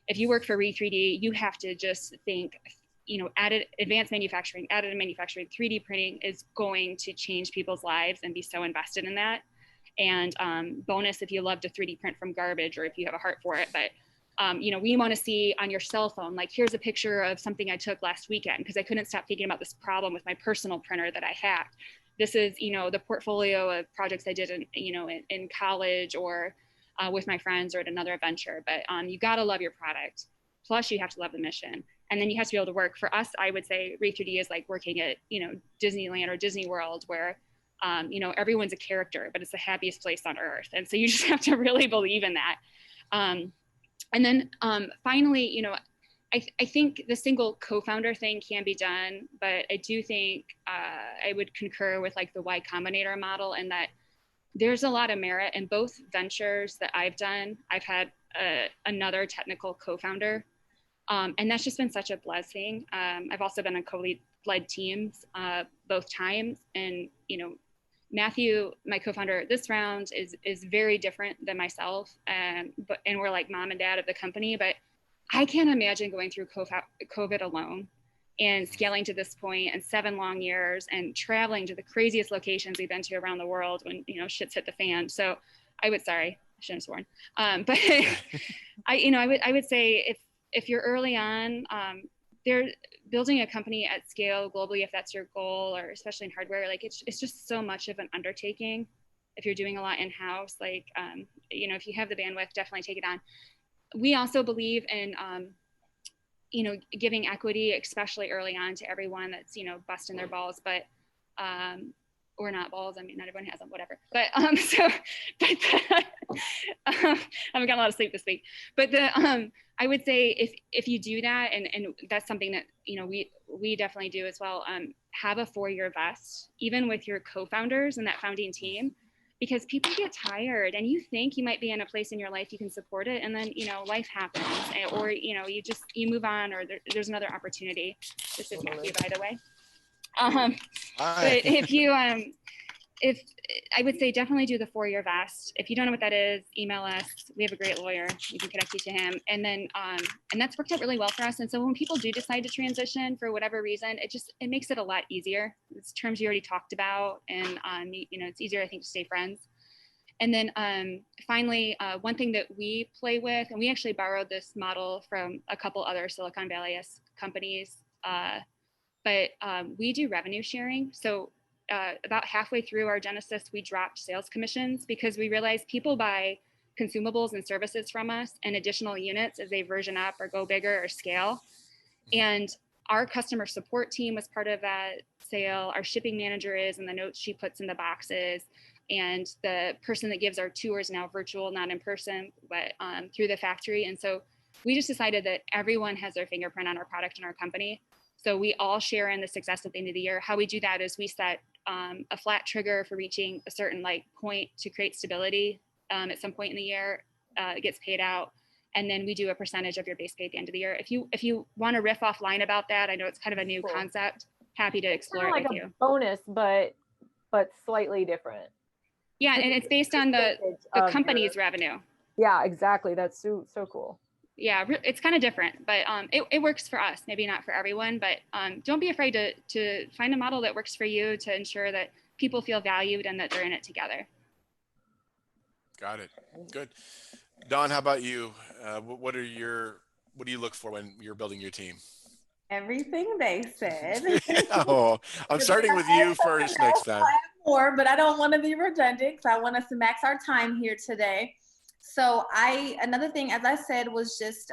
If you work for Re3D, you have to just think, you know, advanced manufacturing, additive manufacturing, 3D printing is going to change people's lives and be so invested in that. And bonus if you love to 3D print from garbage or if you have a heart for it. But you know, we want to see on your cell phone, like, here's a picture of something I took last weekend because I couldn't stop thinking about this problem with my personal printer that I hacked. This is, you know, the portfolio of projects I did in college or with my friends or at another venture. But you got to love your product. Plus you have to love the mission. And then you have to be able to work. For us, I would say Re3D is like working at, you know, Disneyland or Disney World where, you know, everyone's a character, but it's the happiest place on earth. And so you just have to really believe in that. And then finally, you know, I think the single co-founder thing can be done, but I do think I would concur with like the Y Combinator model, and that there's a lot of merit in both ventures that I've done. I've had another technical co-founder, and that's just been such a blessing. I've also been on co-led teams both times, and you know, Matthew, my co-founder this round, is very different than myself, and we're like mom and dad of the company, but I can't imagine going through COVID alone and scaling to this point and 7 long years and traveling to the craziest locations we've been to around the world when, you know, shit's hit the fan. So I shouldn't have sworn. But I would say if you're early on, they're building a company at scale globally, if that's your goal, or especially in hardware, like it's just so much of an undertaking. If you're doing a lot in-house, like, you know, if you have the bandwidth, definitely take it on. We also believe in, you know, giving equity, especially early on, to everyone that's, you know, busting their balls, but, or not balls. I mean, not everyone has them, whatever. But I haven't got a lot of sleep this week. But I would say if you do that, and that's something that, you know, we definitely do as well, have a 4-year vest, even with your co-founders and that founding team. Because people get tired and you think you might be in a place in your life you can support it, and then, you know, life happens, or, you know, you move on, or there's another opportunity. This is Matthew, by the way. But if you if I would say definitely do the 4-year vest. If you don't know what that is, email us. We have a great lawyer. We can connect you to him. And then and that's worked out really well for us. And so when people do decide to transition for whatever reason, it makes it a lot easier. It's terms you already talked about, and you know, it's easier, I think, to stay friends. And then finally, one thing that we play with, and we actually borrowed this model from a couple other Silicon Valley-esque companies, but we do revenue sharing. So about halfway through our genesis, we dropped sales commissions because we realized people buy consumables and services from us and additional units as they version up or go bigger or scale. And our customer support team was part of that sale. Our shipping manager is, and the notes she puts in the boxes. And the person that gives our tours now virtual, not in person, but through the factory. And so we just decided that everyone has their fingerprint on our product and our company. So we all share in the success at the end of the year. How we do that is we set a flat trigger for reaching a certain point to create stability at some point in the year. It gets paid out. And then we do a percentage of your base pay at the end of the year. If you want to riff offline about that, I know it's kind of a new concept. Happy to explore it with you. Bonus, but slightly different. Yeah, and it's based on the company's revenue. Yeah, exactly. That's so cool. Yeah, it's kind of different, but it works for us, maybe not for everyone, but don't be afraid to find a model that works for you to ensure that people feel valued and that they're in it together. Got it. Good. Dawn, how about you? What do you look for when you're building your team? Everything they said. Oh, I'm starting with you first next time. More, but I don't want to be redundant because I want us to max our time here today. So another thing, as I said, was just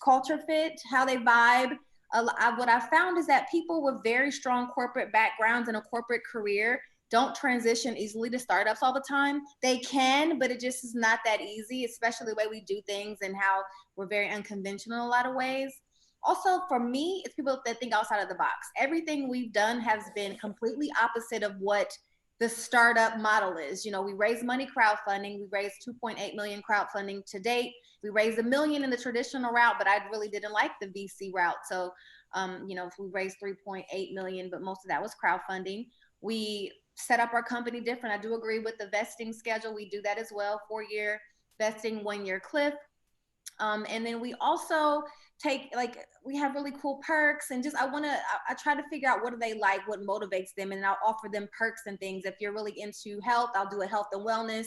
culture fit, how they vibe. What I found is that people with very strong corporate backgrounds and a corporate career don't transition easily to startups all the time. They can, but it just is not that easy, especially the way we do things and how we're very unconventional in a lot of ways. Also, for me, it's people that think outside of the box. Everything we've done has been completely opposite of what the startup model is. You know, we raised money crowdfunding. We raised 2.8 million crowdfunding to date. We raised $1 million in the traditional route, but I really didn't like the VC route. So, you know, we raised 3.8 million, but most of that was crowdfunding. We set up our company different. I do agree with the vesting schedule. We do that as well, 4-year vesting, 1-year cliff. And then we also take, like, we have really cool perks, and just, I try to figure out what do they like, what motivates them, and I'll offer them perks and things. If you're really into health, I'll do a health and wellness.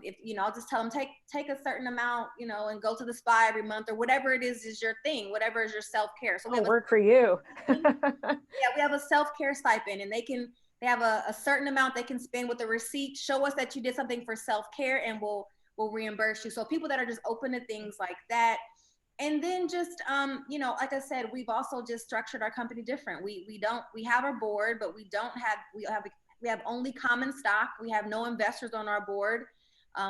If, you know, I'll just tell them, take a certain amount, you know, and go to the spa every month, or whatever it is your thing, whatever is your self-care. So it'll work for you. Yeah, we have a self-care stipend, and they have a certain amount they can spend with the receipt. Show us that you did something for self-care, and we'll reimburse you. So people that are just open to things like that. And then just, you know, like I said, we've also just structured our company different. We have our board, but we have only common stock. We have no investors on our board.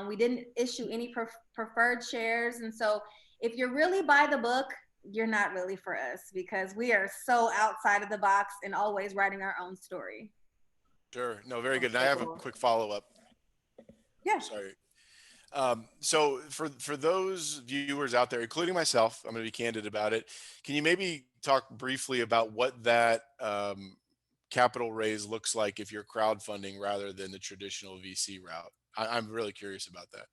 We didn't issue any preferred shares. And so if you're really by the book, you're not really for us, because we are so outside of the box and always writing our own story. Sure. No, very good. And I have a quick follow-up. Yeah. Sorry. So for those viewers out there, including myself, I'm going to be candid about it. Can you maybe talk briefly about what that capital raise looks like if you're crowdfunding rather than the traditional VC route? I'm really curious about that.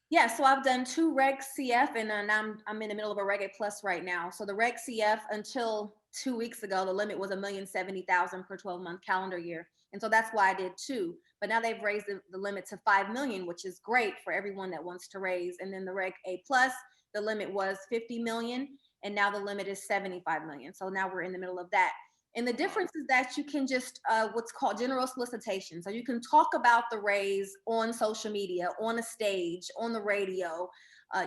Yeah, so I've done 2 Reg CF, and I'm in the middle of a Reg A Plus right now. So the Reg CF, until 2 weeks ago, the limit was $1,070,000 per 12-month calendar year. And so that's why I did 2. But now they've raised the limit to 5 million, which is great for everyone that wants to raise. And then the Reg A Plus, the limit was 50 million, and now the limit is 75 million. So now we're in the middle of that. And the difference is that you can just what's called general solicitation. So you can talk about the raise on social media, on a stage, on the radio.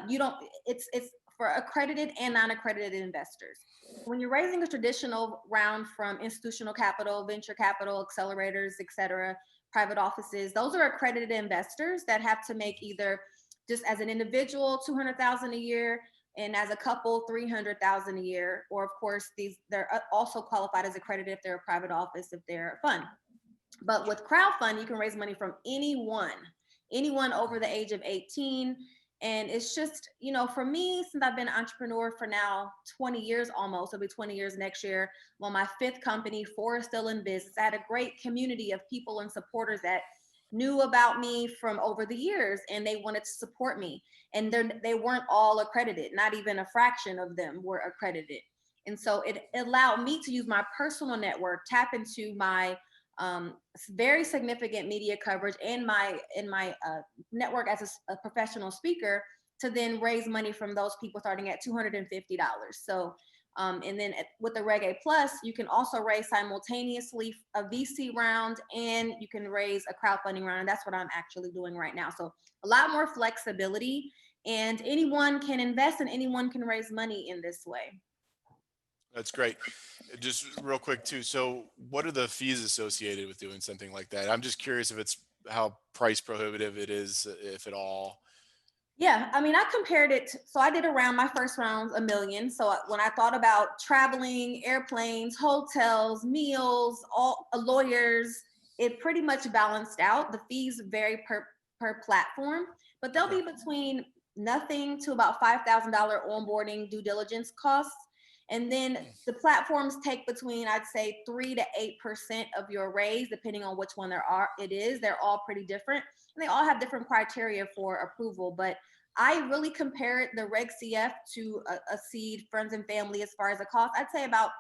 It's for accredited and non-accredited investors. When you're raising a traditional round from institutional capital, venture capital, accelerators, et cetera, private offices, those are accredited investors that have to make either, just as an individual, 200,000 a year, and as a couple, 300,000 a year. Or of course, they're also qualified as accredited if they're a private office, if they're a fund. But with crowdfund, you can raise money from anyone over the age of 18. And it's just, you know, for me, since I've been an entrepreneur for now 20 years almost, it'll be 20 years next year. Well, my 5th company, 4 is still in business. I had a great community of people and supporters that knew about me from over the years, and they wanted to support me. And they weren't all accredited. Not even a fraction of them were accredited. And so it allowed me to use my personal network, tap into my very significant media coverage and my network as a professional speaker, to then raise money from those people starting at $250. So and then with the Reg A Plus, you can also raise simultaneously a VC round, and you can raise a crowdfunding round. And that's what I'm actually doing right now. So a lot more flexibility, and anyone can invest and anyone can raise money in this way. That's great. Just real quick too. So what are the fees associated with doing something like that? I'm just curious if it's how price prohibitive it is, if at all. Yeah, I mean, I compared it. So I did my first round, $1 million. So when I thought about traveling, airplanes, hotels, meals, all lawyers, it pretty much balanced out. The fees vary per platform, but they'll be between nothing to about $5,000 onboarding due diligence costs. And then the platforms take between, I'd say, 3 to 8% of your raise, depending on which one it is. They're all pretty different, and they all have different criteria for approval. But I really compare the Reg CF to a seed, friends and family, as far as the cost. I'd say about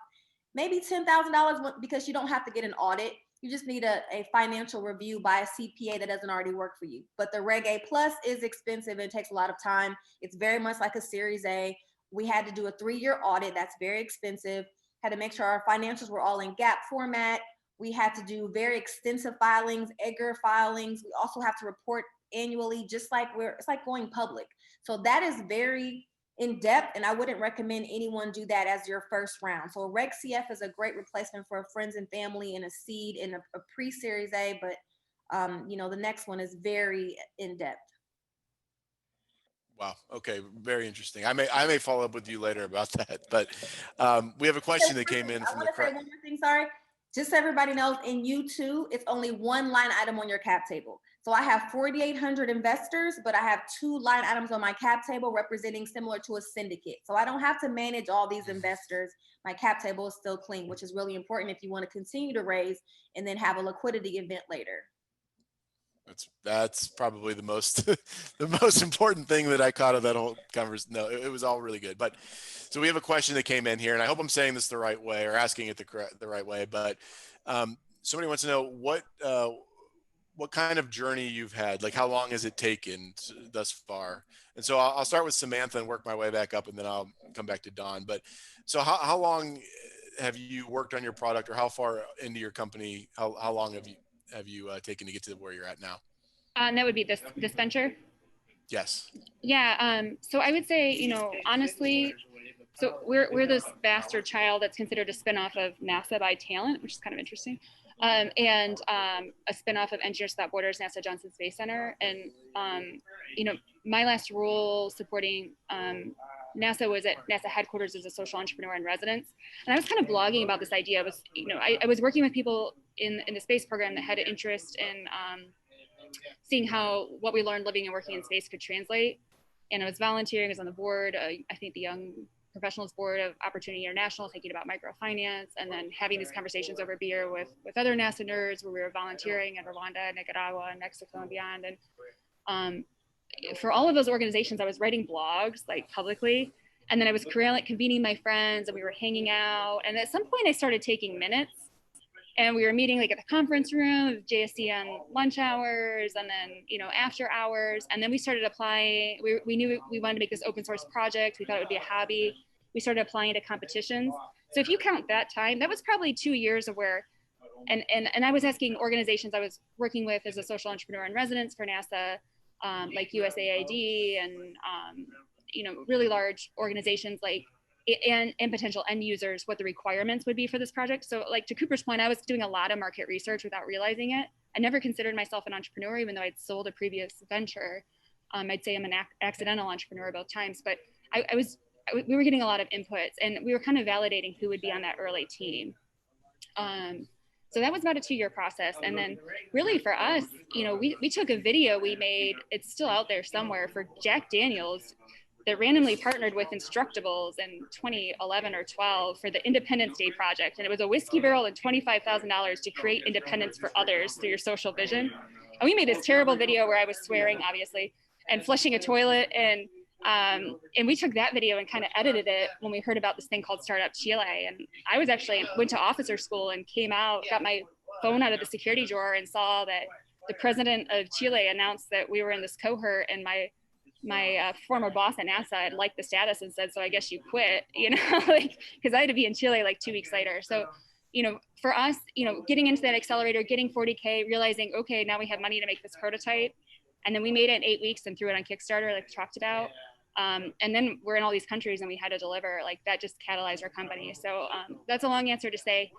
maybe $10,000, because you don't have to get an audit. You just need a financial review by a CPA that doesn't already work for you. But the Reg A Plus is expensive and takes a lot of time. It's very much like a Series A. We had to do a 3-year audit. That's very expensive. Had to make sure our financials were all in GAAP format. We had to do very extensive filings, EGR filings. We also have to report annually, just like it's like going public. So that is very in depth, and I wouldn't recommend anyone do that as your first round. So Reg CF is a great replacement for friends and family and a seed in a pre-Series A, but the next one is very in depth. Wow. Okay. Very interesting. I may follow up with you later about that, but we have a question that came in from the crowd. Say one more thing. Sorry. Just so everybody knows, in U2, it's only one line item on your cap table. So I have 4,800 investors, but I have 2 line items on my cap table representing similar to a syndicate. So I don't have to manage all these investors. My cap table is still clean, which is really important if you want to continue to raise and then have a liquidity event later. That's probably the most the most important thing that I caught of that whole conversation. No, it was all really good. But so we have a question that came in here, and I hope I'm saying this the right way or asking it the right way. But somebody wants to know what kind of journey you've had, like how long has it taken thus far? And so I'll start with Samantha and work my way back up, and then I'll come back to Don. But so how long have you worked on your product, or how far into your company? How long have you taken to get to where you're at now? And that would be this venture. Yes. Yeah. So I would say, honestly, so we're this bastard child that's considered a spinoff of NASA by talent, which is kind of interesting. And a spinoff of Engineers Without Borders, NASA Johnson Space Center. And, my last role supporting NASA was at NASA headquarters as a social entrepreneur in residence. And I was kind of blogging about this idea. I was working with people in the space program that had an interest in seeing how what we learned living and working in space could translate. And I was volunteering, I was on the board, I think the Young Professionals Board of Opportunity International, thinking about microfinance, and then having these conversations over beer with other NASA nerds where we were volunteering in Rwanda, Nicaragua, and Mexico and beyond. And for all of those organizations, I was writing blogs like publicly, and then I was convening my friends, and we were hanging out. And at some point I started taking minutes, and we were meeting like at the conference room, JSC on lunch hours, and then, after hours. And then we started applying. We knew we wanted to make this open source project. We thought it would be a hobby. We started applying to competitions. So if you count that time, that was probably 2 years of where, and I was asking organizations I was working with as a social entrepreneur in residence for NASA, like USAID and, really large organizations and potential end users, what the requirements would be for this project. So like to Cooper's point, I was doing a lot of market research without realizing it. I never considered myself an entrepreneur, even though I'd sold a previous venture. I'd say I'm an accidental entrepreneur both times, but we were getting a lot of inputs, and we were kind of validating who would be on that early team. So that was about a 2-year process. And then really for us, we took a video we made, it's still out there somewhere, for Jack Daniels, that randomly partnered with Instructables in 2011 or 12 for the Independence Day project. And it was a whiskey barrel and $25,000 to create independence for others through your social vision. And we made this terrible video where I was swearing, obviously, and flushing a toilet. And we took that video and kind of edited it when we heard about this thing called Startup Chile. And I went to officer school and came out, got my phone out of the security drawer, and saw that the president of Chile announced that we were in this cohort, and my former boss at NASA had liked the status and said, so I guess you quit, because I had to be in Chile like 2 weeks later. So, for us, getting into that accelerator, getting 40K, realizing, okay, now we have money to make this prototype. And then we made it in 8 weeks and threw it on Kickstarter, like we talked about. And then we're in all these countries and we had to deliver. Like that just catalyzed our company. So that's a long answer to say,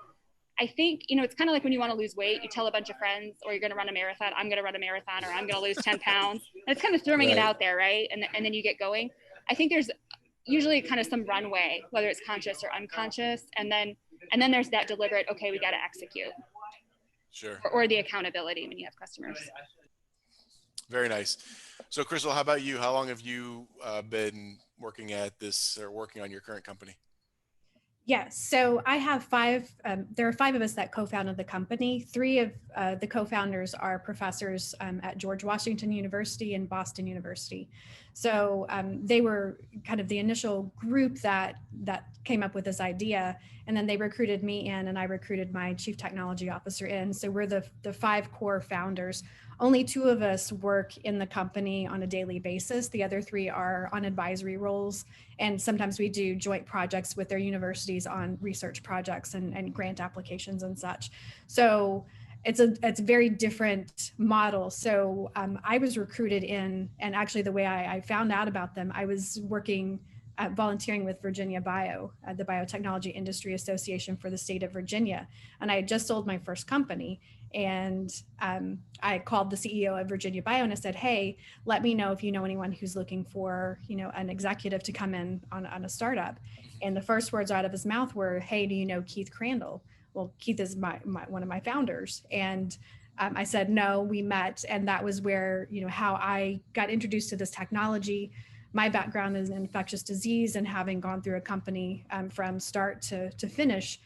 I think, it's kind of like when you want to lose weight, you tell a bunch of friends, or you're going to run a marathon, I'm going to run a marathon, or I'm going to lose 10 pounds. And it's kind of throwing it out there, right? And then you get going. I think there's usually kind of some runway, whether it's conscious or unconscious. And then there's that deliberate, okay, we got to execute. Sure. Or the accountability when you have customers. Very nice. So Crystal, how about you? How long have you been working at this, or working on your current company? Yes. So I have five, there are five of us that co-founded the company. Three of the co-founders are professors at George Washington University and Boston University. So they were kind of the initial group that came up with this idea. And then they recruited me in, and I recruited my chief technology officer in. So we're the five core founders. Only two of us work in the company on a daily basis. The other three are on advisory roles. And sometimes we do joint projects with their universities on research projects and grant applications and such. So it's a very different model. So I was recruited in, and actually the way I found out about them, I was working volunteering with Virginia Bio, the Biotechnology Industry Association for the state of Virginia. And I had just sold my first company. And I called the CEO of Virginia Bio and I said, hey, let me know if you know anyone who's looking for, an executive to come in on a startup. And the first words out of his mouth were, hey, do you know Keith Crandall? Well, Keith is one of my founders. And I said, no, we met. And that was where, how I got introduced to this technology. My background is in infectious disease, and having gone through a company from start to finish,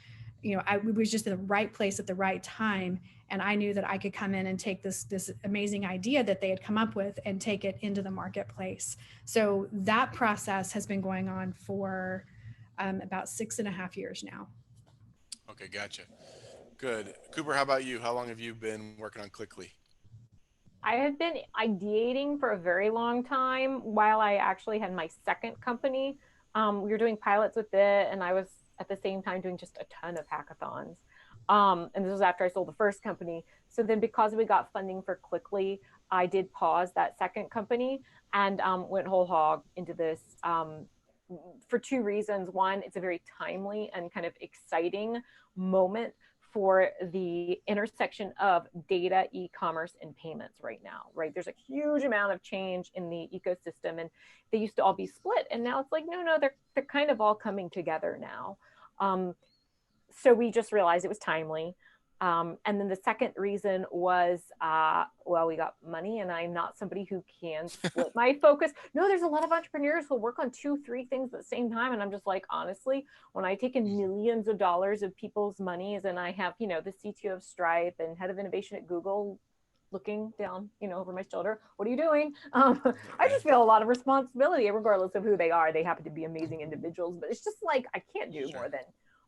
I was just in the right place at the right time. And I knew that I could come in and take this amazing idea that they had come up with and take it into the marketplace. So that process has been going on for about 6.5 years now. Okay, gotcha. Good. Cooper, how about you? How long have you been working on Klickly? I have been ideating for a very long time while I actually had my second company. We were doing pilots with it, and I was at the same time doing just a ton of hackathons. And this was after I sold the first company. So then because we got funding for Klickly, I did pause that second company and went whole hog into this for two reasons. One, it's a very timely and kind of exciting moment for the intersection of data, e-commerce, and payments right now, right? There's a huge amount of change in the ecosystem, and they used to all be split. And now it's like, no, they're kind of all coming together now. So we just realized it was timely. And then the second reason was, we got money, and I'm not somebody who can split my focus. No, there's a lot of entrepreneurs who work on 2-3 things at the same time. And I'm just like, honestly, when I take in millions of dollars of people's monies, and I have, the CTO of Stripe and head of innovation at Google looking down, over my shoulder, what are you doing? I just feel a lot of responsibility, regardless of who they are. They happen to be amazing individuals, but it's just like, I can't do more than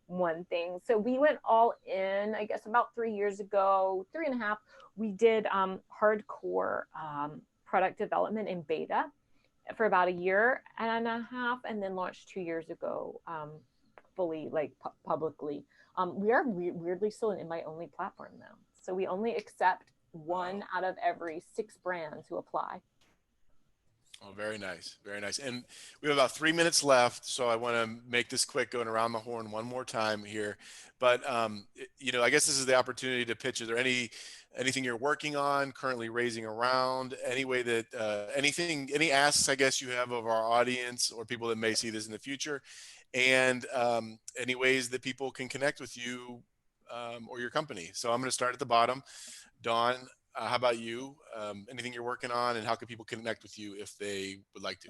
one thing. So we went all in, I guess about 3 years ago, 3.5. We did hardcore product development in beta for about 1.5 years, and then launched 2 years ago fully, like publicly. We are weirdly still an invite-only platform though. So we only accept 1 out of every 6 brands who apply. Oh, very nice. Very nice. And we have about 3 minutes left, so I want to make this quick, going around the horn one more time here. But, I guess this is the opportunity to pitch. Is there anything you're working on, currently raising around, any way that, any asks, I guess, you have of our audience or people that may see this in the future, and any ways that people can connect with you or your company? So I'm going to start at the bottom. Dawn, how about you? Anything you're working on, and how can people connect with you if they would like to?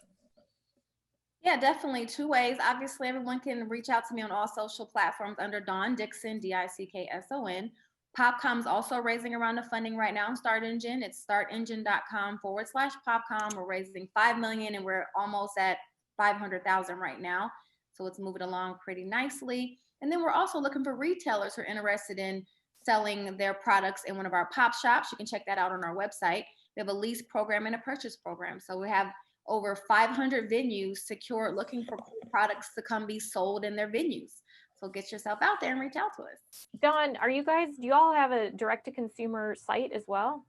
Yeah, definitely 2 ways. Obviously, everyone can reach out to me on all social platforms under Dawn Dickson, Dickson. PopCom's also raising a round of funding right now on Start Engine. It's startengine.com/PopCom. We're raising $5 million, and we're almost at 500,000 right now. So it's moving along pretty nicely. And then we're also looking for retailers who are interested in selling their products in one of our pop shops. You can check that out on our website. We have a lease program and a purchase program. So we have over 500 venues secured looking for cool products to come be sold in their venues. So get yourself out there and reach out to us. Dawn, do you all have a direct-to-consumer site as well?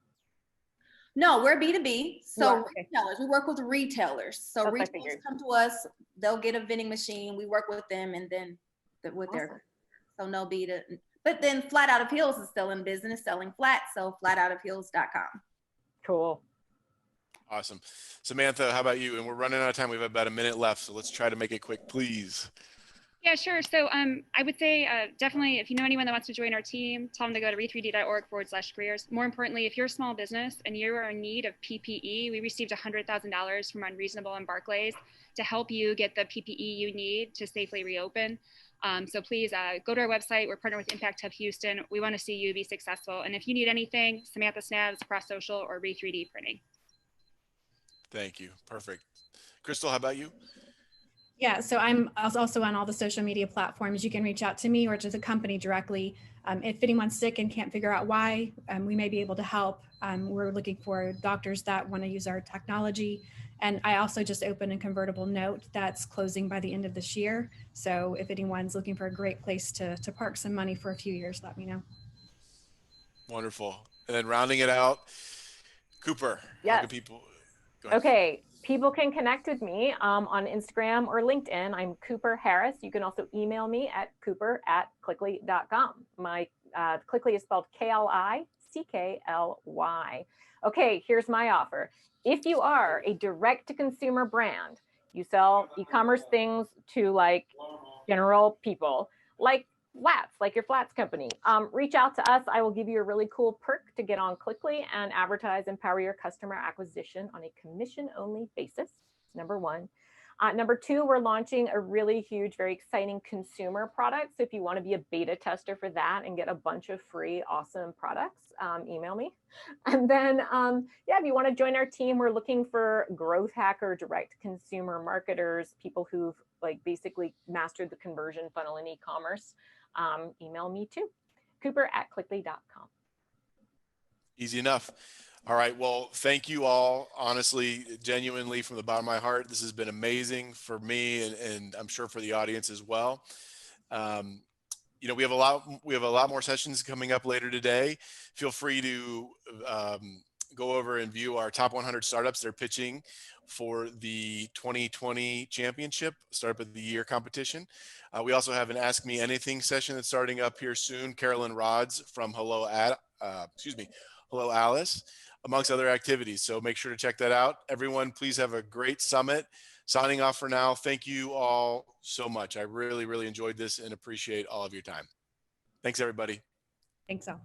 No, we're B2B. So okay. Retailers, we work with retailers. So retailers come to us, they'll get a vending machine. We work with them, and then with their, so no B2. But then Flat Out Appeals is still in business selling flat, so flatoutappeals.com. Cool. Awesome. Samantha, how about you? And we're running out of time. We have about a minute left, so let's try to make it quick, please. Yeah, sure. So I would say definitely, if you know anyone that wants to join our team, tell them to go to re3d.org/careers. More importantly, if you're a small business and you are in need of PPE, we received $100,000 from Unreasonable and Barclays to help you get the PPE you need to safely reopen. So please go to our website. We're partnered with Impact Hub Houston. We want to see you be successful. And if you need anything, Samantha Snabes, Cross Social, or Re3D Printing. Thank you. Perfect. Crystal, how about you? Yeah, so I'm also on all the social media platforms. You can reach out to me or to the company directly. If anyone's sick and can't figure out why, we may be able to help. We're looking for doctors that want to use our technology. And I also just opened a convertible note that's closing by the end of this year. So if anyone's looking for a great place to park some money for a few years, let me know. Wonderful. And then rounding it out, Cooper, Yes. how can people go ahead? Okay, people can connect with me on Instagram or LinkedIn. I'm Cooper Harris. You can also email me at cooper@klickly.com. My Klickly is spelled Klickly. Okay, here's my offer. If you are a direct-to-consumer brand, you sell e-commerce things to like general people, like flats, like your flats company, reach out to us. I will give you a really cool perk to get on Klickly and advertise and power your customer acquisition on a commission-only basis. Number one. Number two, we're launching a really huge, very exciting consumer product. So if you want to be a beta tester for that and get a bunch of free, awesome products, email me. And then, yeah, if you want to join our team, we're looking for growth hacker, direct consumer marketers, people who've like basically mastered the conversion funnel in e-commerce. Email me too, cooper@klickly.com. Easy enough. All right. Well, thank you all. Honestly, genuinely, from the bottom of my heart, this has been amazing for me, and I'm sure for the audience as well. You know, we have a lot more sessions coming up later today. Feel free to go over and view our top 100 startups they're pitching for the 2020 championship startup of the year competition. We also have an Ask Me Anything session that's starting up here soon. Carolyn Rods from Hello Alice, amongst other activities. So make sure to check that out. Everyone, please have a great summit. Signing off for now. Thank you all so much. I really, really enjoyed this and appreciate all of your time. Thanks, everybody. Thanks all.